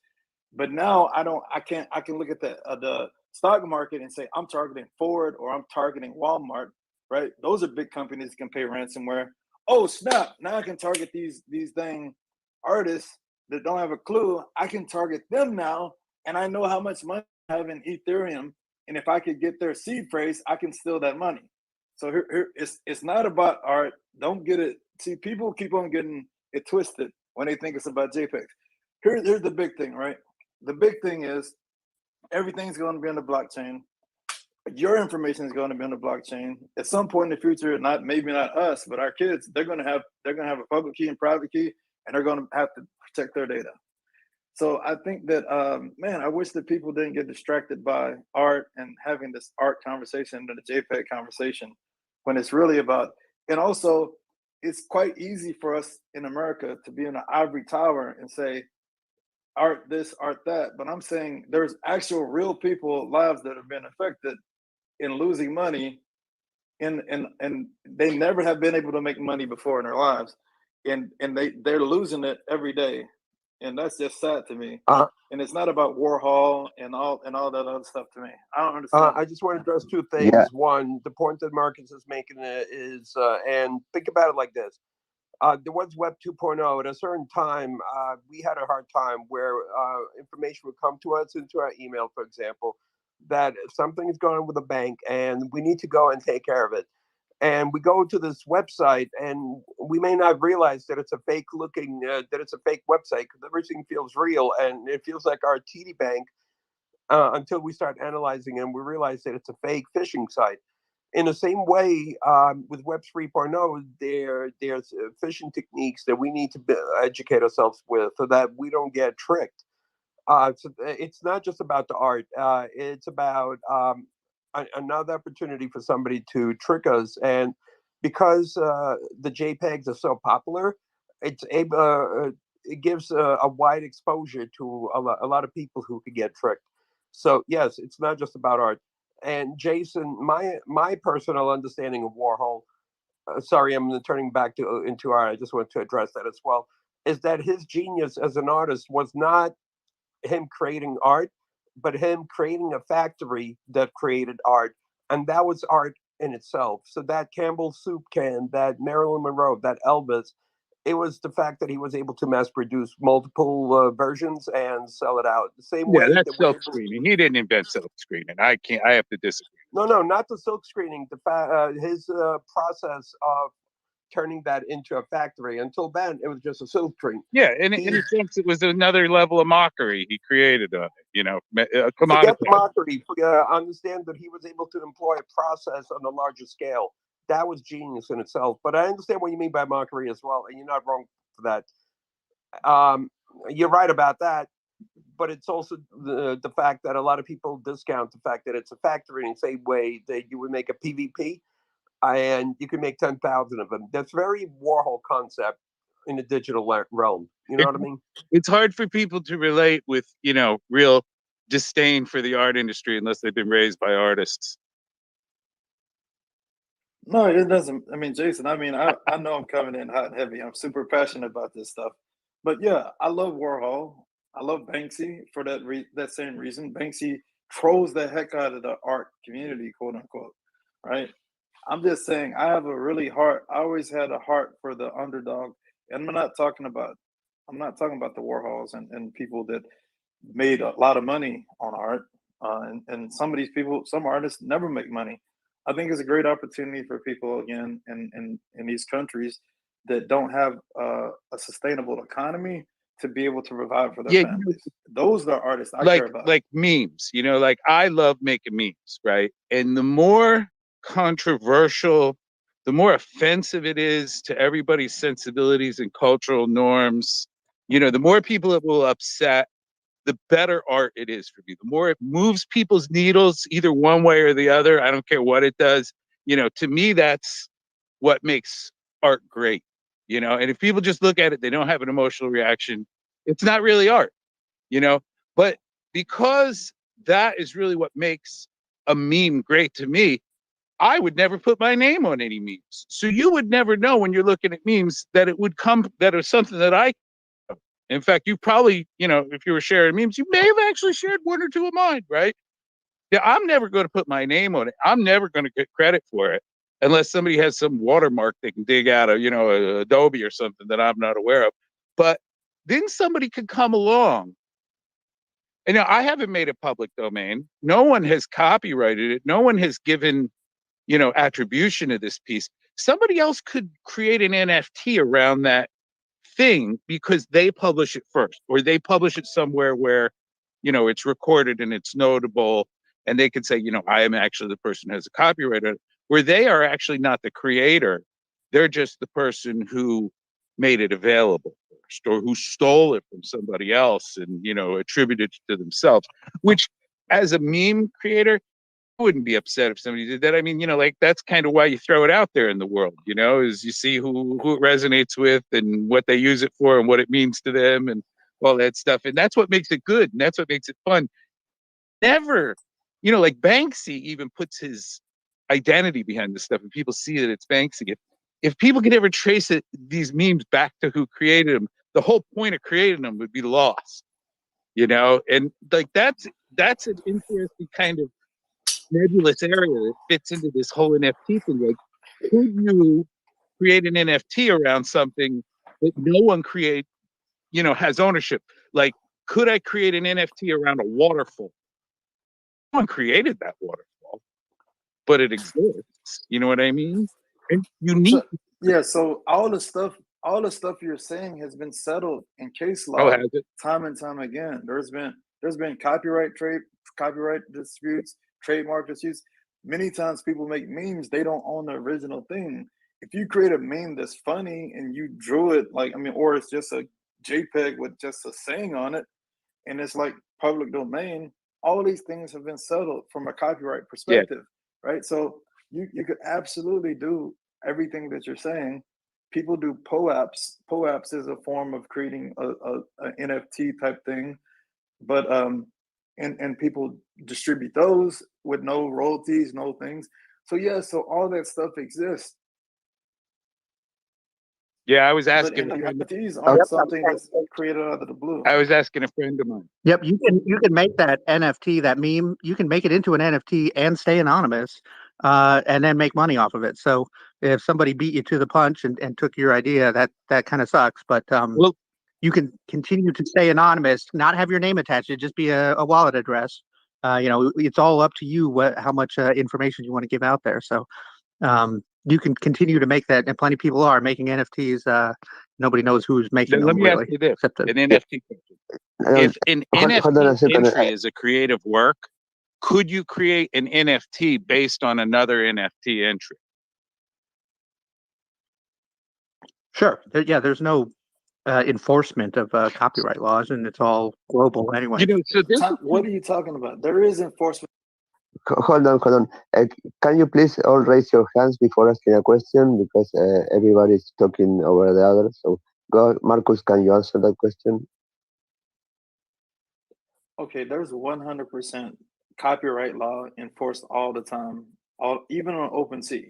But now I can look at the stock market and say I'm targeting Ford or I'm targeting Walmart, right? Those are big companies that can pay ransomware. Oh snap! Now I can target these dang artists that don't have a clue. I can target them now, and I know how much money I have in Ethereum, and if I could get their seed phrase, I can steal that money. So here it's not about art. Don't get it. See, people keep on getting it twisted when they think it's about JPEGs. Here's the big thing, right? The big thing is everything's going to be on the blockchain. Your information is going to be on the blockchain. At some point in the future, maybe not us, but our kids, they're going to have a public key and private key, and they're going to have to protect their data. So I think that man, I wish that people didn't get distracted by art and having this art conversation and the JPEG conversation when it's really about. And also, it's quite easy for us in America to be in an ivory tower and say, art this, art that. But I'm saying there's actual real people lives that have been affected in losing money, and they never have been able to make money before in their lives, and they're losing it every day, and that's just sad to me. And it's not about Warhol and all that other stuff to me. I don't understand. I just want to address two things. Yeah. One, the point that Marcus is making is, and think about it like this. There was Web 2.0. At a certain time, we had a hard time where information would come to us into our email, for example, that something is going on with a bank and we need to go and take care of it. And we go to this website and we may not realize that it's a fake looking, that it's a fake website because everything feels real and it feels like our TD Bank until we start analyzing and we realize that it's a fake phishing site. In the same way, with Web 3.0, there's phishing techniques that we need to educate ourselves with so that we don't get tricked. So it's not just about the art. It's about another opportunity for somebody to trick us. And because the JPEGs are so popular, it's able, it gives a wide exposure to a lot of people who could get tricked. So yes, it's not just about art. And Jason, my personal understanding of Warhol, sorry, I'm turning back to into art. I just want to address that as well. Is that his genius as an artist was not him creating art, but him creating a factory that created art, and that was art in itself. So that Campbell soup can, that Marilyn Monroe, that Elvis, it was the fact that he was able to mass produce multiple versions and sell it out. The same Yeah, way that's that we're silk screening. He didn't invent silk screening. I have to disagree. no, not the silk screening. His process of turning that into a factory. Until then, it was just a silk screen. Yeah, in a sense, it was another level of mockery he created on it. You know, Forget the mockery. Understand that he was able to employ a process on a larger scale. That was genius in itself. But I understand what you mean by mockery as well, and you're not wrong for that. You're right about that. But it's also the fact that a lot of people discount the fact that it's a factory in the same way that you would make a PVP and you can make 10,000 of them. That's very Warhol concept in the digital realm. You know what I mean? It's hard for people to relate with, real disdain for the art industry unless they've been raised by artists. No, it doesn't. I mean, Jason, I know I'm coming in hot and heavy. I'm super passionate about this stuff. But yeah, I love Warhol. I love Banksy for that same reason. Banksy trolls the heck out of the art community, quote unquote, right? I'm just saying I always had a heart for the underdog. And I'm not talking about the Warhols and people that made a lot of money on art. And some of these people, some artists never make money. I think it's a great opportunity for people again in these countries that don't have a sustainable economy to be able to provide for their families. Those are the artists I care about. Like memes, like I love making memes, right? And the more controversial, the more offensive it is to everybody's sensibilities and cultural norms, the more people it will upset, the better art it is for me. The more it moves people's needles, either one way or the other, I don't care what it does. To me, that's what makes art great. And if people just look at it, they don't have an emotional reaction, it's not really art. But because that is really what makes a meme great to me, I would never put my name on any memes. So you would never know when you're looking at memes that it was something that I. In fact, you probably, if you were sharing memes, you may have actually shared one or two of mine, right? Yeah, I'm never going to put my name on it. I'm never going to get credit for it unless somebody has some watermark they can dig out of, Adobe or something that I'm not aware of. But then somebody could come along. And I haven't made it public domain. No one has copyrighted it. No one has given, attribution to this piece. Somebody else could create an NFT around that thing because they publish it first, or they publish it somewhere where it's recorded and it's notable, and they could say, I am actually the person who has a copyright on it, where they are actually not the creator. They're just the person who made it available first, or who stole it from somebody else and attributed it to themselves, which as a meme creator, I wouldn't be upset if somebody did that. I mean, that's kind of why you throw it out there in the world, is you see who it resonates with and what they use it for and what it means to them and all that stuff. And that's what makes it good. And that's what makes it fun. Never, like Banksy even puts his identity behind this stuff and people see that it's Banksy. If people could ever trace these memes back to who created them, the whole point of creating them would be lost, and like that's an interesting kind of nebulous area that fits into this whole NFT thing. Like, could you create an NFT around something that no one has ownership? Like, could I create an NFT around a waterfall? No one created that waterfall, but it exists. You know what I mean? And unique. So all the stuff you're saying has been settled in case law Oh, has it? time and time again. There's been copyright disputes, trademark disputes. Many times people make memes, they don't own the original thing. If you create a meme that's funny and you drew it or it's just a JPEG with just a saying on it, and it's like public domain, all these things have been settled from a copyright perspective, right? So you could absolutely do everything that you're saying. People do POAPs. POAPs is a form of creating a NFT type thing, but and people distribute those with no royalties, no things. So all that stuff exists. Yeah, I was But asking. NFTs aren't something that's created out of the blue. I was asking a friend of mine. Yep, you can make that NFT, that meme, you can make it into an NFT and stay anonymous, and then make money off of it. So if somebody beat you to the punch and took your idea, that kind of sucks. But Well, you can continue to stay anonymous, not have your name attached. It just be a wallet address. It's all up to you how much information you want to give out there. So you can continue to make that, and plenty of people are making NFTs. Nobody knows who's making then them let me really, ask you this: except an NFT question. If an Hold on a NFT second. entry is a creative work, could you create an NFT based on another NFT entry? sure. There's no enforcement of copyright laws, and it's all global anyway. So this What are you talking about? There is enforcement. Hold on. Can you please all raise your hands before asking a question, because everybody's talking over the other. So go, Marcus. Can you answer that question? Okay, there's 100% copyright law enforced all the time, even on OpenSea,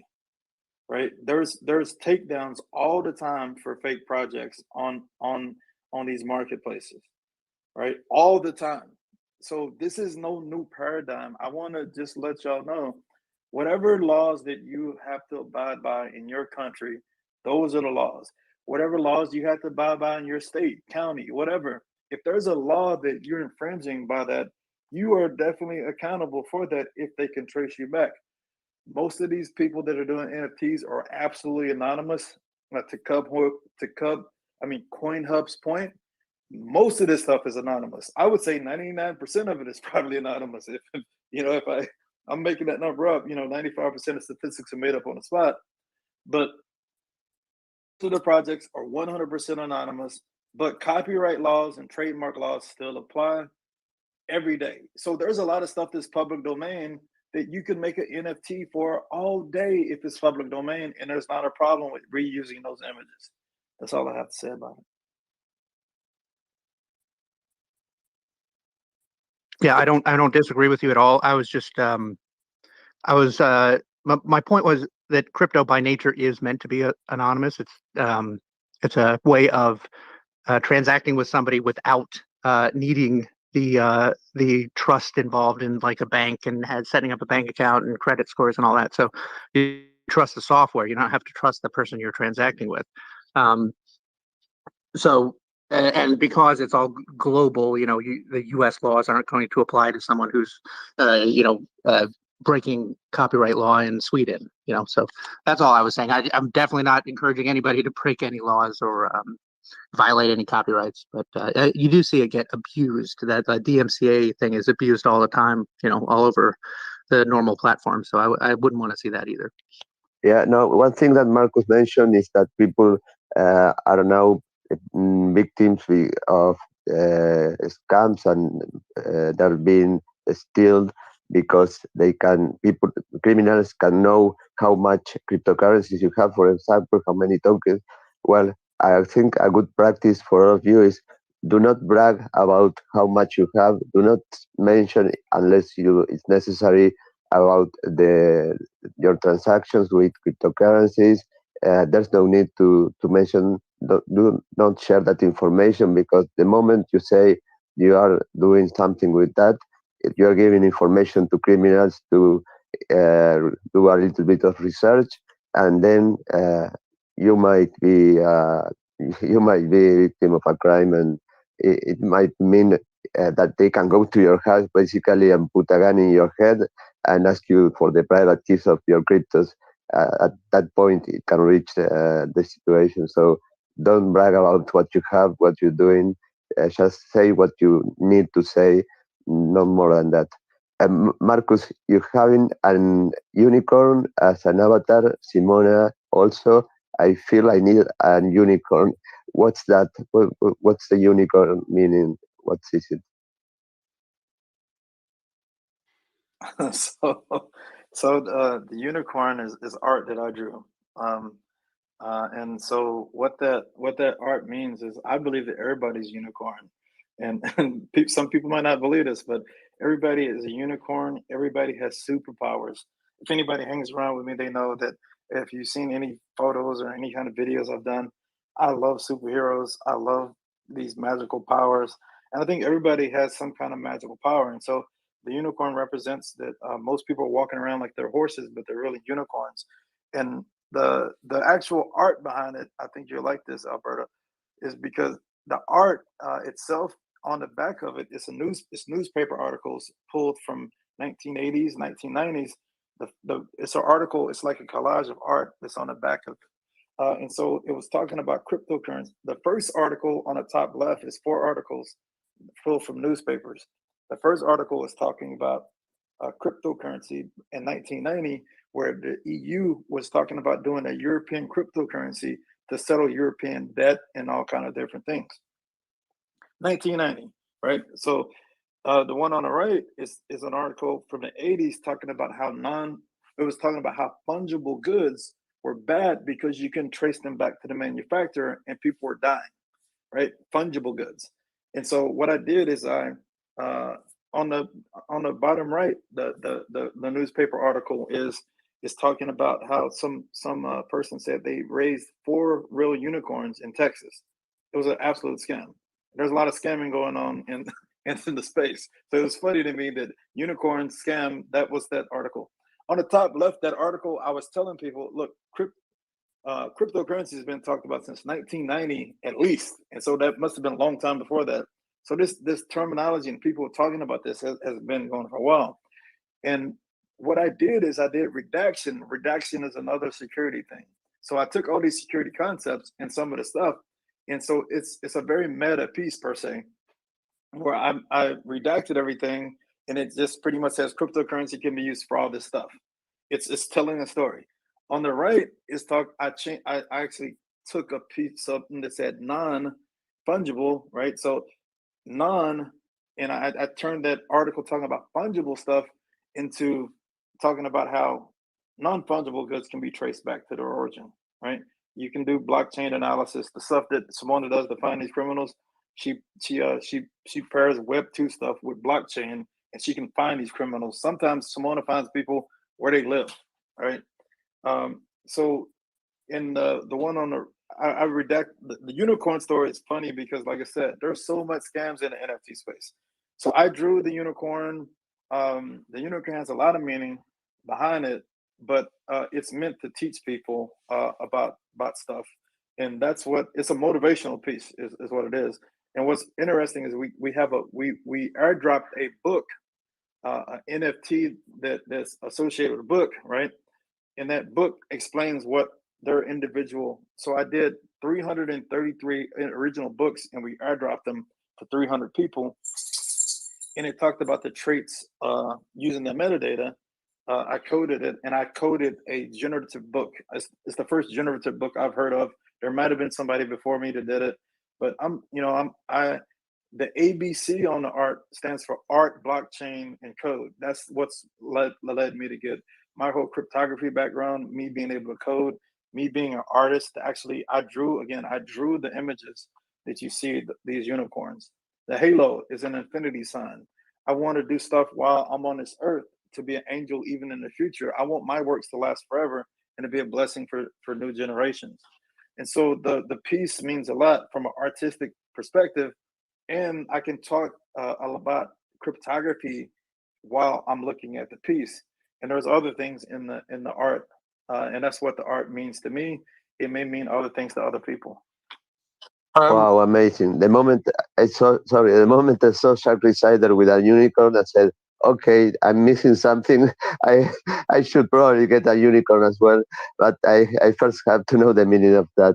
right? There's takedowns all the time for fake projects on these marketplaces, right? All the time. So this is no new paradigm. I want to just let y'all know, whatever laws that you have to abide by in your country, those are the laws. Whatever laws you have to abide by in your state, county, whatever, if there's a law that you're infringing by that, you are definitely accountable for that if they can trace you back. Most of these people that are doing NFTs are absolutely anonymous. CoinHub's point, most of this stuff is anonymous. I would say 99% of it is probably anonymous. If I'm making that number up, 95% of statistics are made up on the spot. But most of the projects are 100% anonymous, but copyright laws and trademark laws still apply. every day. So there's a lot of stuff that's public domain that you can make an NFT for all day if it's public domain, and there's not a problem with reusing those images. That's all I have to say about it. Yeah, I don't disagree with you at all. I was just my point was that crypto by nature is meant to be anonymous. It's a way of transacting with somebody without needing the trust involved in like a bank and setting up a bank account and credit scores and all that. So you trust the software. You don't have to trust the person you're transacting with. Um, so and because it's all global, the U.S. laws aren't going to apply to someone who's breaking copyright law in Sweden. So that's all I was saying. I'm definitely not encouraging anybody to break any laws or violate any copyrights, but you do see it get abused. That DMCA thing is abused all the time, all over the normal platform. So I wouldn't want to see that either. Yeah, no, one thing that Marcus mentioned is that people are now victims of scams, and they're being stealed because criminals can know how much cryptocurrencies you have, for example, how many tokens. Well, I think a good practice for all of you is do not brag about how much you have. Do not mention unless it's necessary about your transactions with cryptocurrencies. There's no need to mention. Do not share that information, because the moment you say you are doing something with that, you are giving information to criminals to do a little bit of research, and then you might be you might be a victim of a crime, and it might mean that they can go to your house basically and put a gun in your head and ask you for the private keys of your cryptos. At that point, it can reach the situation. So don't brag about what you have, what you're doing. Just say what you need to say, no more than that. Marcus, you're having an unicorn as an avatar. Simona also. I feel I need a unicorn. What's that? What's the unicorn meaning? What is it? so the unicorn is art that I drew. And so what that art means is I believe that everybody's unicorn, and some people might not believe this, but everybody is a unicorn. Everybody has superpowers. If anybody hangs around with me, they know that if you've seen any photos or any kind of videos I've done, I love superheroes. I love these magical powers, and I think everybody has some kind of magical power. And so the unicorn represents that most people are walking around like they're horses, but they're really unicorns. And the actual art behind it, I think you'll like this, Alberta, is because the art itself on the back of it is it's newspaper articles pulled from 1980s, 1990s. It's an article. It's like a collage of art that's on the back of it. And so it was talking about cryptocurrency. The first article on the top left is 4 articles pulled from newspapers. The first article is talking about cryptocurrency in 1990, where the EU was talking about doing a European cryptocurrency to settle European debt and all kind of different things. 1990, right? So the one on the right is an article from the 80s talking about it was talking about how fungible goods were bad because you can trace them back to the manufacturer and people were dying, right? Fungible goods. And so what I did is I on the bottom right, the newspaper article is talking about how some person said they raised 4 real unicorns in Texas. It was an absolute scam. There's a lot of scamming going on in in the space. So it was funny to me that unicorn scam. That was that article. On the top left, that article, I was telling people, look, cryptocurrency has been talked about since 1990 at least, and so that must have been a long time before that. So this terminology and people talking about this has been going for a while. And what I did is I did redaction. Redaction is another security thing. So I took all these security concepts and some of the stuff, and so it's a very meta piece per se, where I redacted everything, and it just pretty much says cryptocurrency can be used for all this stuff. It's telling a story. On the right is I actually took a piece of something that said non fungible, right? So non And I turned that article talking about fungible stuff into talking about how non-fungible goods can be traced back to their origin, right? You can do blockchain analysis, the stuff that Simona does to find these criminals. She pairs Web2 stuff with blockchain, and she can find these criminals. Sometimes Simona finds people where they live, right? So in the one on the I redact the unicorn story is funny because, like I said, there's so much scams in the NFT space. So I drew the unicorn. The unicorn has a lot of meaning behind it, but it's meant to teach people about stuff, and that's what it's a motivational piece is what it is. And what's interesting is we airdropped a book, an NFT that's associated with a book, right? And that book explains what their individual. So I did 333 original books, and we airdropped them to 300 people. And it talked about the traits using the metadata. I coded it, and I coded a generative book. It's the first generative book I've heard of. There might have been somebody before me that did it, but the ABC on the art stands for art, blockchain, and code. That's what's led me to get my whole cryptography background, me being able to code, me being an artist. Actually, I drew the images that you see, these unicorns. The halo is an infinity sign. I want to do stuff while I'm on this earth to be an angel even in the future. I want my works to last forever and to be a blessing for new generations. And so the piece means a lot from an artistic perspective, and I can talk about cryptography while I'm looking at the piece. And there's other things in the art, and that's what the art means to me. It may mean other things to other people. Wow, amazing! The moment I saw, sorry, the moment I saw Shark Resider with a unicorn, I said, "Okay, I'm missing something. I I should probably get a unicorn as well." But I first have to know the meaning of that.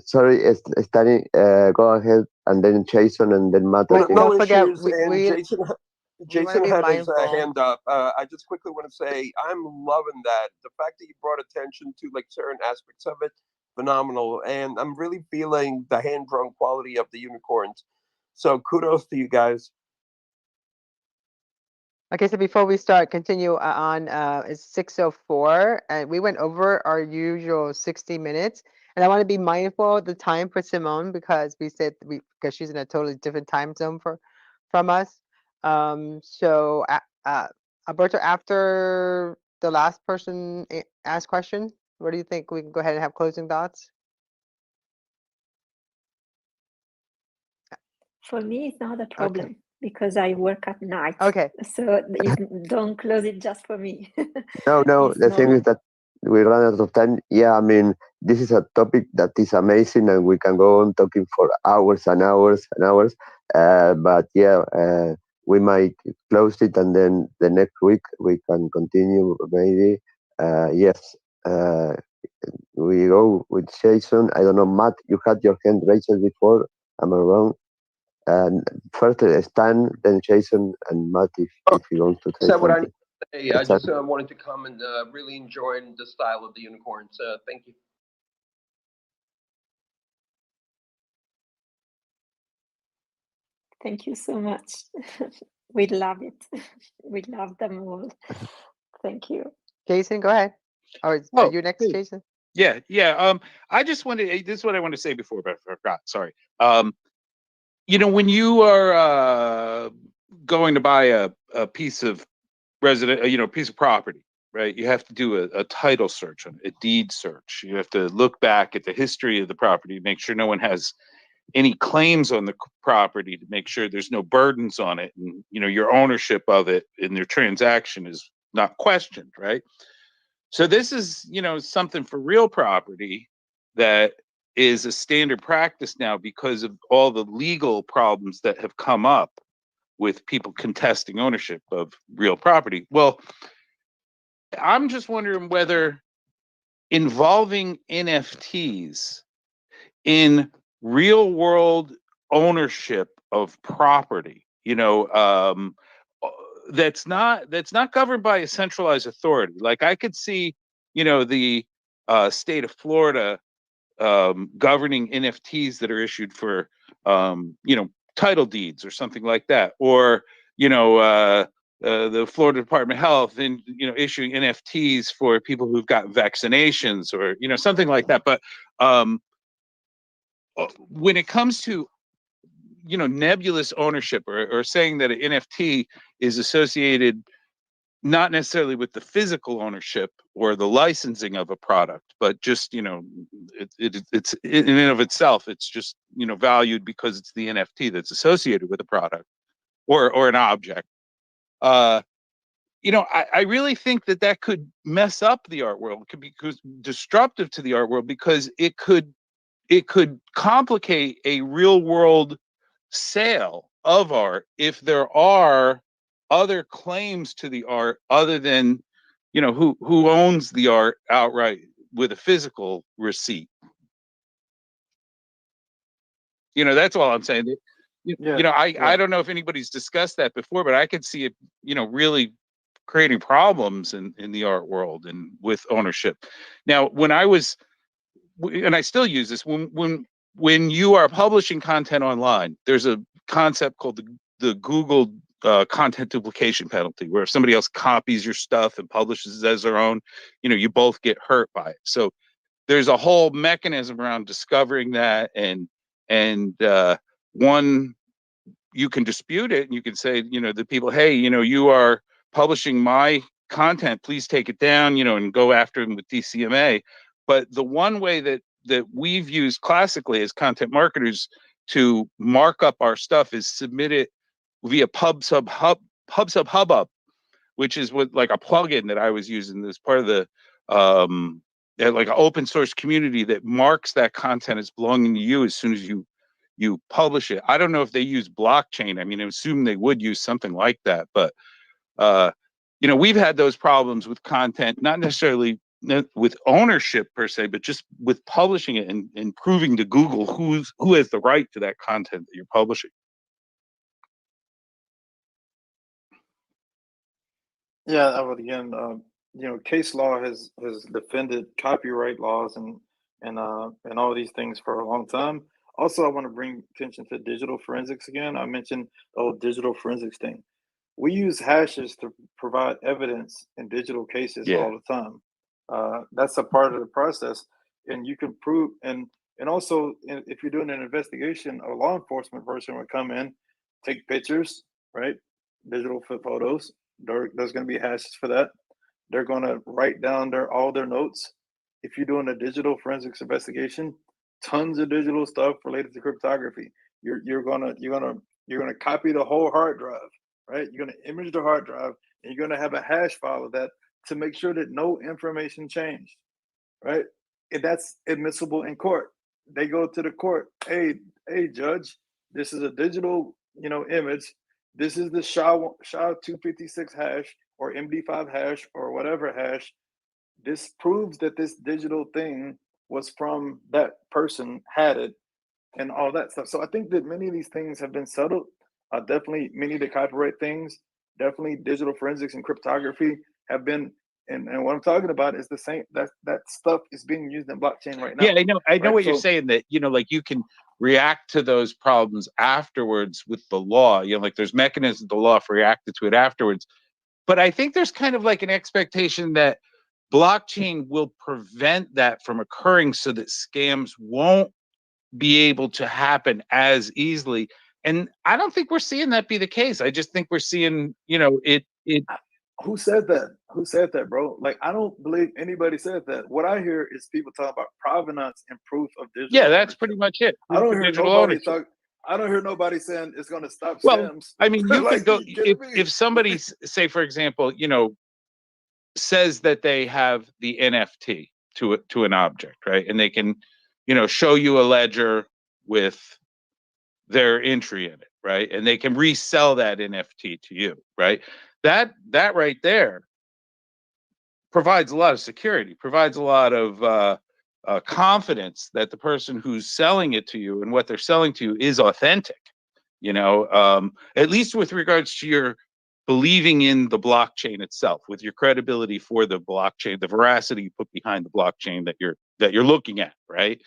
Sorry, Stani, go ahead, and then Jason, and then Matt, I No, Wait, think. no don't forget, issues. And Jason, we want to Jason be had his mindful. hand up. I just quickly want to say I'm loving that. The fact that you brought attention to like certain aspects of it, phenomenal. And I'm really feeling the hand drawn quality of the unicorns. So kudos to you guys. Okay, so before we start, continue on. It's 6:04, and we went over our usual 60 minutes. And I want to be mindful of the time for Simone because because she's in a totally different time zone from us. So Alberto, after the last person asked question, what do you think? We can go ahead and have closing thoughts. For me, it's not a Okay. problem because I work at night. Okay. So don't close it just for me. No. It's The thing is normal. that we run out of time. Yeah, I mean, this is a topic that is amazing, and we can go on talking for hours and hours and hours. But yeah, we might close it, and then the next week we can continue. Maybe. Yes. We go with Jason. I don't know, Matt. You had your hand raised before. Am I wrong? And first Stan, then Jason, and Matt. If you want to say Said what I need something. to say. I Stan. just wanted to come and really enjoying the style of the unicorns. Thank you. Thank you so much. We love it. We love them all. Thank you. Jason, go ahead. Or are Oh, you next, good. Jason? Yeah. I just wanted. This is what I want to say before, but I forgot. Sorry. When you are going to buy a piece of piece of property, right? You have to do a title search, a deed search. You have to look back at the history of the property, make sure no one has any claims on the property, to make sure there's no burdens on it, and your ownership of it in your transaction is not questioned, right? So this is something for real property that is a standard practice now because of all the legal problems that have come up with people contesting ownership of real property. Well, I'm just wondering whether involving NFTs in real world ownership of property, that's not governed by a centralized authority. Like I could see, the state of Florida governing NFTs that are issued for, title deeds or something like that, or the Florida Department of Health and issuing NFTs for people who've got vaccinations, or something like that. But when it comes to nebulous ownership, or saying that an NFT is associated not necessarily with the physical ownership or the licensing of a product, but just it's in and of itself, it's just valued because it's the NFT that's associated with a product or an object. I really think that could mess up the art world. It could be disruptive to the art world, because it could complicate a real world sale of art if there are other claims to the art other than who owns the art outright with a physical receipt. That's all I'm saying. I don't know if anybody's discussed that before, but I could see it really creating problems in the art world and with ownership. Now, when I was, and I still use this, when you are publishing content online, there's a concept called the Google content duplication penalty, where if somebody else copies your stuff and publishes it as their own, you both get hurt by it. So there's a whole mechanism around discovering that, and one, you can dispute it, and you can say, the people, hey, you are publishing my content, please take it down, and go after them with DCMA. But the one way that we've used classically as content marketers to mark up our stuff is submit it via PubSub, which is like a plugin that I was using as part of the like an open source community that marks that content as belonging to you as soon as you publish it. I don't know if they use blockchain. I mean, I assume they would use something like that, but we've had those problems with content, not necessarily with ownership per se, but just with publishing it and proving to Google who has the right to that content that you're publishing. Yeah, I would again, case law has defended copyright laws and all these things for a long time. Also, I want to bring attention to digital forensics again. I mentioned the whole digital forensics thing. We use hashes to provide evidence in digital cases all the time. That's a part of the process, and you can prove and also if you're doing an investigation, a law enforcement person would come in, take pictures, right? Digital photos. There's going to be hashes for that. They're going to write down all their notes. If you're doing a digital forensics investigation, tons of digital stuff related to cryptography. You're gonna copy the whole hard drive, right? You're gonna image the hard drive, and you're gonna have a hash file of that to make sure that no information changed, right? And that's admissible in court. They go to the court. Hey, judge, this is a digital, image. This is the SHA-256 hash or MD5 hash or whatever hash. This proves that this digital thing was from that person, had it, and all that stuff. So I think that many of these things have been settled. Definitely many of the copyright things, definitely digital forensics and cryptography have been, and what I'm talking about is the same, that stuff is being used in blockchain right now. Yeah, I know right? what you're saying, that, like you can react to those problems afterwards with the law, like there's mechanisms the law for reacting to it afterwards. But I think there's kind of like an expectation that blockchain will prevent that from occurring so that scams won't be able to happen as easily. And I don't think we're seeing that be the case. I just think we're seeing, it. Who said that? Who said that, bro? Like, I don't believe anybody said that. What I hear is people talk about provenance and proof of digital. Yeah, that's pretty much it. I don't hear nobody talk. I don't hear nobody saying it's going to stop scams. I mean, you like, could go if somebody say, for example, says that they have the NFT to an object, right? And they can, show you a ledger with their entry in it, right? And they can resell that NFT to you, right? That right there provides a lot of security, provides a lot of confidence that the person who's selling it to you and what they're selling to you is authentic. At least with regards to your believing in the blockchain itself, with your credibility for the blockchain, the veracity you put behind the blockchain that you're looking at, right?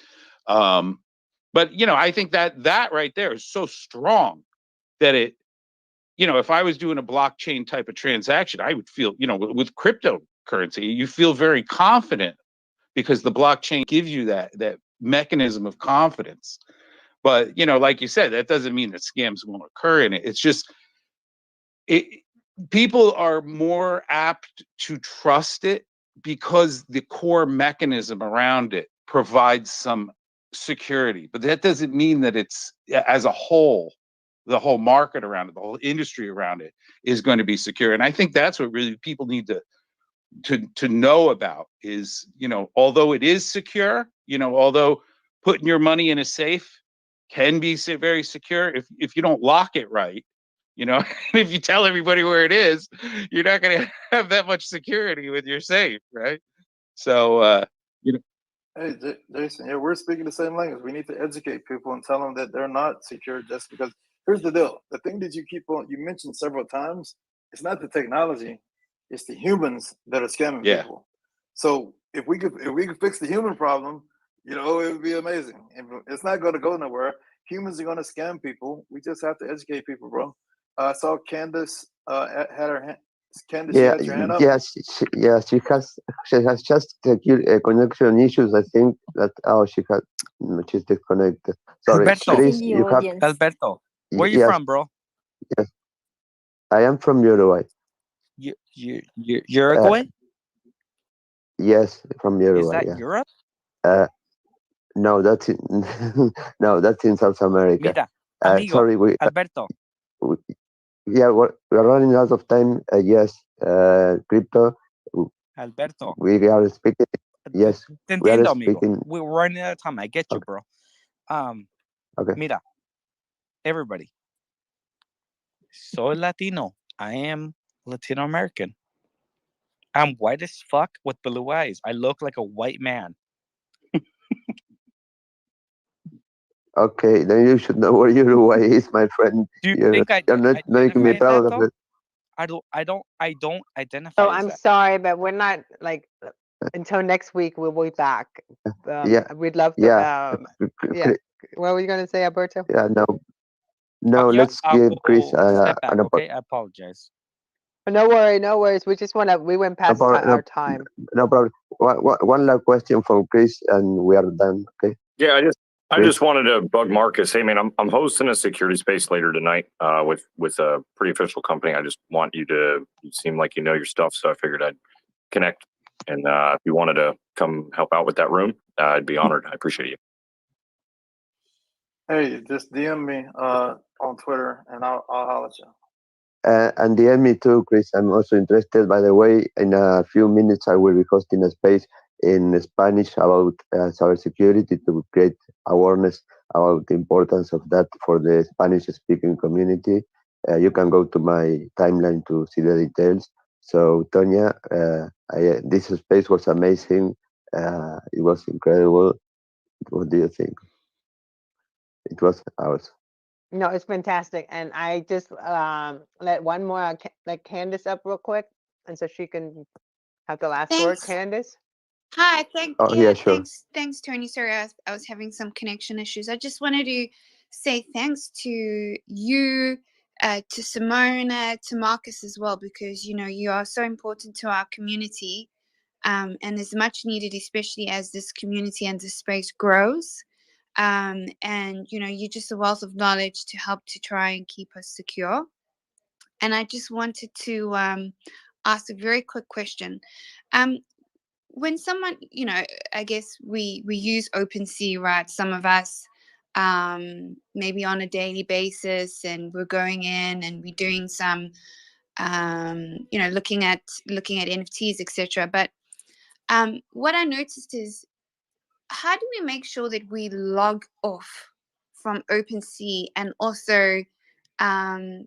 But I think that right there is so strong that it, if I was doing a blockchain type of transaction, I would feel, with cryptocurrency, you feel very confident because the blockchain gives you that mechanism of confidence. But like you said, that doesn't mean that scams won't occur in it. It's just people are more apt to trust it because the core mechanism around it provides some security. But that doesn't mean that it's, as a whole, the whole market around it, the whole industry around it is going to be secure. And I think that's what really people need to know about is, although it is secure, although putting your money in a safe can be very secure, if you don't lock it right, if you tell everybody where it is, you're not going to have that much security with your safe, right? So, Hey, Jason, yeah, we're speaking the same language. We need to educate people and tell them that they're not secure just because. Here's the deal: the thing that you mentioned several times, it's not the technology, it's the humans that are scamming people. So if we could fix the human problem, it would be amazing. And it's not going to go nowhere. Humans are going to scam people. We just have to educate people, bro. I saw Candace had her hand. Candace, you Yeah, had your hand up. yes, she has just connection issues. I think that she's disconnected. Sorry, She's Chris, in the you have audience. Alberto, where you yes, from, bro? yes. I am from Uruguay. You Uh, Uruguay? yes, from Is Uruguay. that Yeah. Europe? No, that's in no, that's in South America. Mira, amigo, Sorry, Alberto. yeah, we're running out of time. Yes, crypto. Alberto. We are speaking. Yes, Te we are entiendo, amigo. speaking. We're running out of time. I get you, Okay. bro. Okay. Mira, everybody. Soy Latino. I am Latino American. I'm white as fuck with blue eyes. I look like a white man. Okay, then you should know where Uruguay is, my friend. Do you You're think I not making identify me as proud that of though? it. I don't identify Oh, as I'm that. sorry, but we're not like until next week. We'll be back. Yeah, We'd love to. yeah, Yeah. What were you going to say, Alberto? yeah. No. Yeah, Let's I give Chris will step back. an Okay, I apologize. No worries. We just we went past our time. no problem. One last question from Chris, and we are done. Okay. Yeah, I Chris? just wanted to bug Marcus. Hey, man, I'm hosting a security space later tonight with a pretty official company. I just want you seem like you know your stuff, so I figured I'd connect. And if you wanted to come help out with that room, I'd be honored. I appreciate you. Hey, just DM me on Twitter, and I'll holler at you. And DM me too, Chris. I'm also interested. By the way, in a few minutes, I will be hosting a space in Spanish about cybersecurity to create awareness about the importance of that for the Spanish-speaking community. You can go to my timeline to see the details. So, Tonya, this space was amazing. It was incredible. What do you think? It was ours. No, it's fantastic, and I just let one more let Candace up real quick, and so she can have the last word. Thanks. Candace. Hi, Yeah, sure. thanks, Tony. Sorry, I was having some connection issues. I just wanted to say thanks to you, to Simona, to Marcus as well, because you are so important to our community, and is much needed, especially as this community and this space grows. And you're just a wealth of knowledge to help to try and keep us secure. And I just wanted to ask a very quick question. When someone, I guess we use OpenSea, right? Some of us maybe on a daily basis, and we're going in and we're doing some looking at NFTs, etc. But what I noticed is, how do we make sure that we log off from OpenSea and also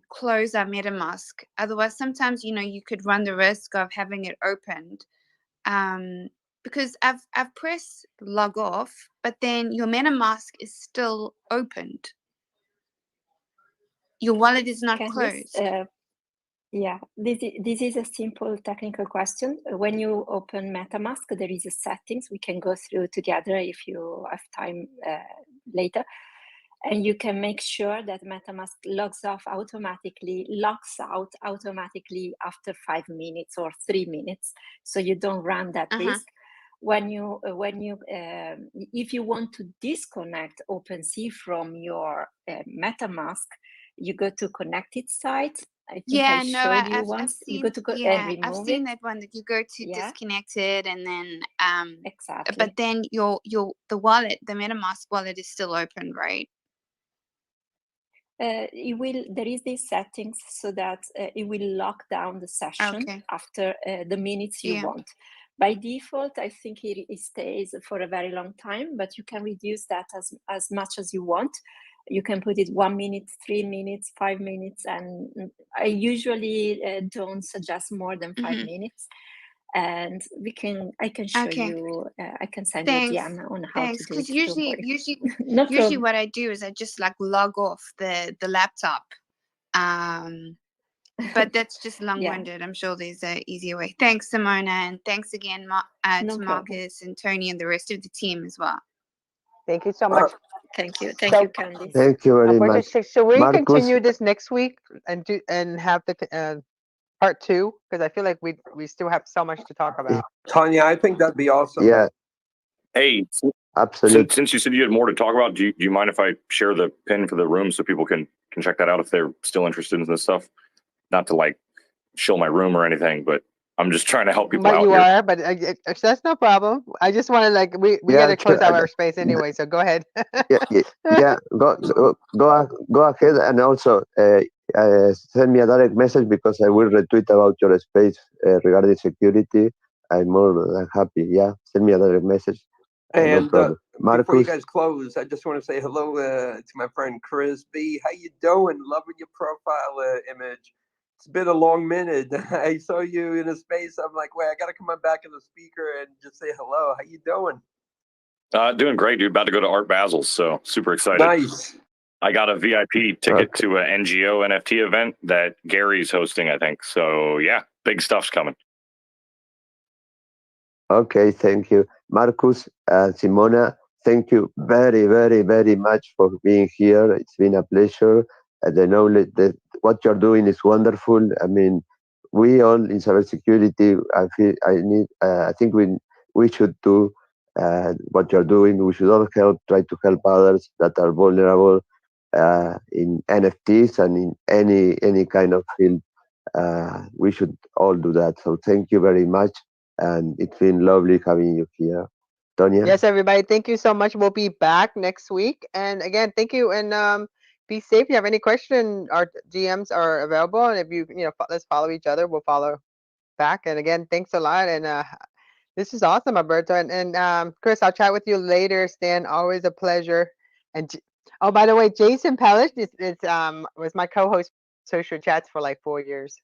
close our MetaMask? Otherwise, sometimes you could run the risk of having it opened. Because I've pressed log off, but then your MetaMask is still opened. Your wallet is not closed. Yeah, this is a simple technical question. When you open MetaMask, there is a settings we can go through together if you have time later. And you can make sure that MetaMask locks out automatically after 5 minutes or 3 minutes, so you don't run that risk. When you if you want to disconnect OpenSea from your MetaMask, you go to connected site. I think I showed you once. You go to and remove I've seen that one that you go to disconnected, and then but then the wallet, the MetaMask wallet, is still open, right? It will. There is these settings so that it will lock down the session after the minutes you want. By default, I think it stays for a very long time, but you can reduce that as much as you want. You can put it 1 minute, 3 minutes, 5 minutes, and I usually don't suggest more than 5 minutes. And I can show you. I can send you a DM on how to do it. Because usually No problem. what I do is I just like log off the laptop. But that's just long-winded. I'm sure there's an easier way. Thanks, Simona, and thanks again to Marcus and Tony and the rest of the team as well. Thank you so much. Thank you, Candice. Thank you very much. Should we Marcus, continue this next week and have the part 2? Because I feel like we still have so much to talk about. Tanya, I think that'd be awesome. Yeah. Hey, absolutely. Since you said you had more to talk about, do you mind if I share the pin for the room so people can check that out if they're still interested in this stuff? Not to like show my room or anything, but I'm just trying to help people out. But you are, but that's no problem. I just want to we got to close out our space anyway, so go ahead. Go ahead, and also send me a direct message because I will retweet about your space regarding security. I'm more than happy. Yeah, send me a direct message. And no problem. Marcus, before you guys close, I just want to say hello to my friend Chris B. How you doing? Loving your profile image. It's been a long minute. I saw you in a space. I'm like, wait, I got to come on back as a speaker and just say hello. How you doing? Doing great, dude. About to go to Art Basel's, so super excited. Nice. I got a VIP ticket to an NGO NFT event that Gary's hosting, I think. So yeah, big stuff's coming. Okay, thank you. Marcus, Simona, thank you very, very, very much for being here. It's been a pleasure. The knowledge that what you're doing is wonderful. I mean, we all in cybersecurity, I think we should do what you're doing. We should all try to help others that are vulnerable in NFTs and in any kind of field. We should all do that. So thank you very much. And it's been lovely having you here. Tonya? Yes, everybody. Thank you so much. We'll be back next week. And again, thank you. And be safe. If you have any question, our GMs are available. And if let's follow each other. We'll follow back. And again, thanks a lot. And this is awesome, Alberto. And Chris, I'll chat with you later. Stan, always a pleasure. And oh, by the way, Jason Pellish was my co-host social chats for like 4 years.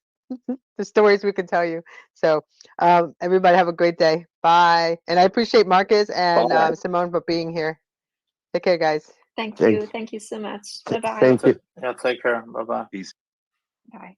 The stories we can tell you. So everybody have a great day. Bye. And I appreciate Marcus and Simone for being here. Take care, guys. Thank you. Thank you so much. Bye-bye. Thank you. Yeah, take care. Bye-bye. Peace. Bye.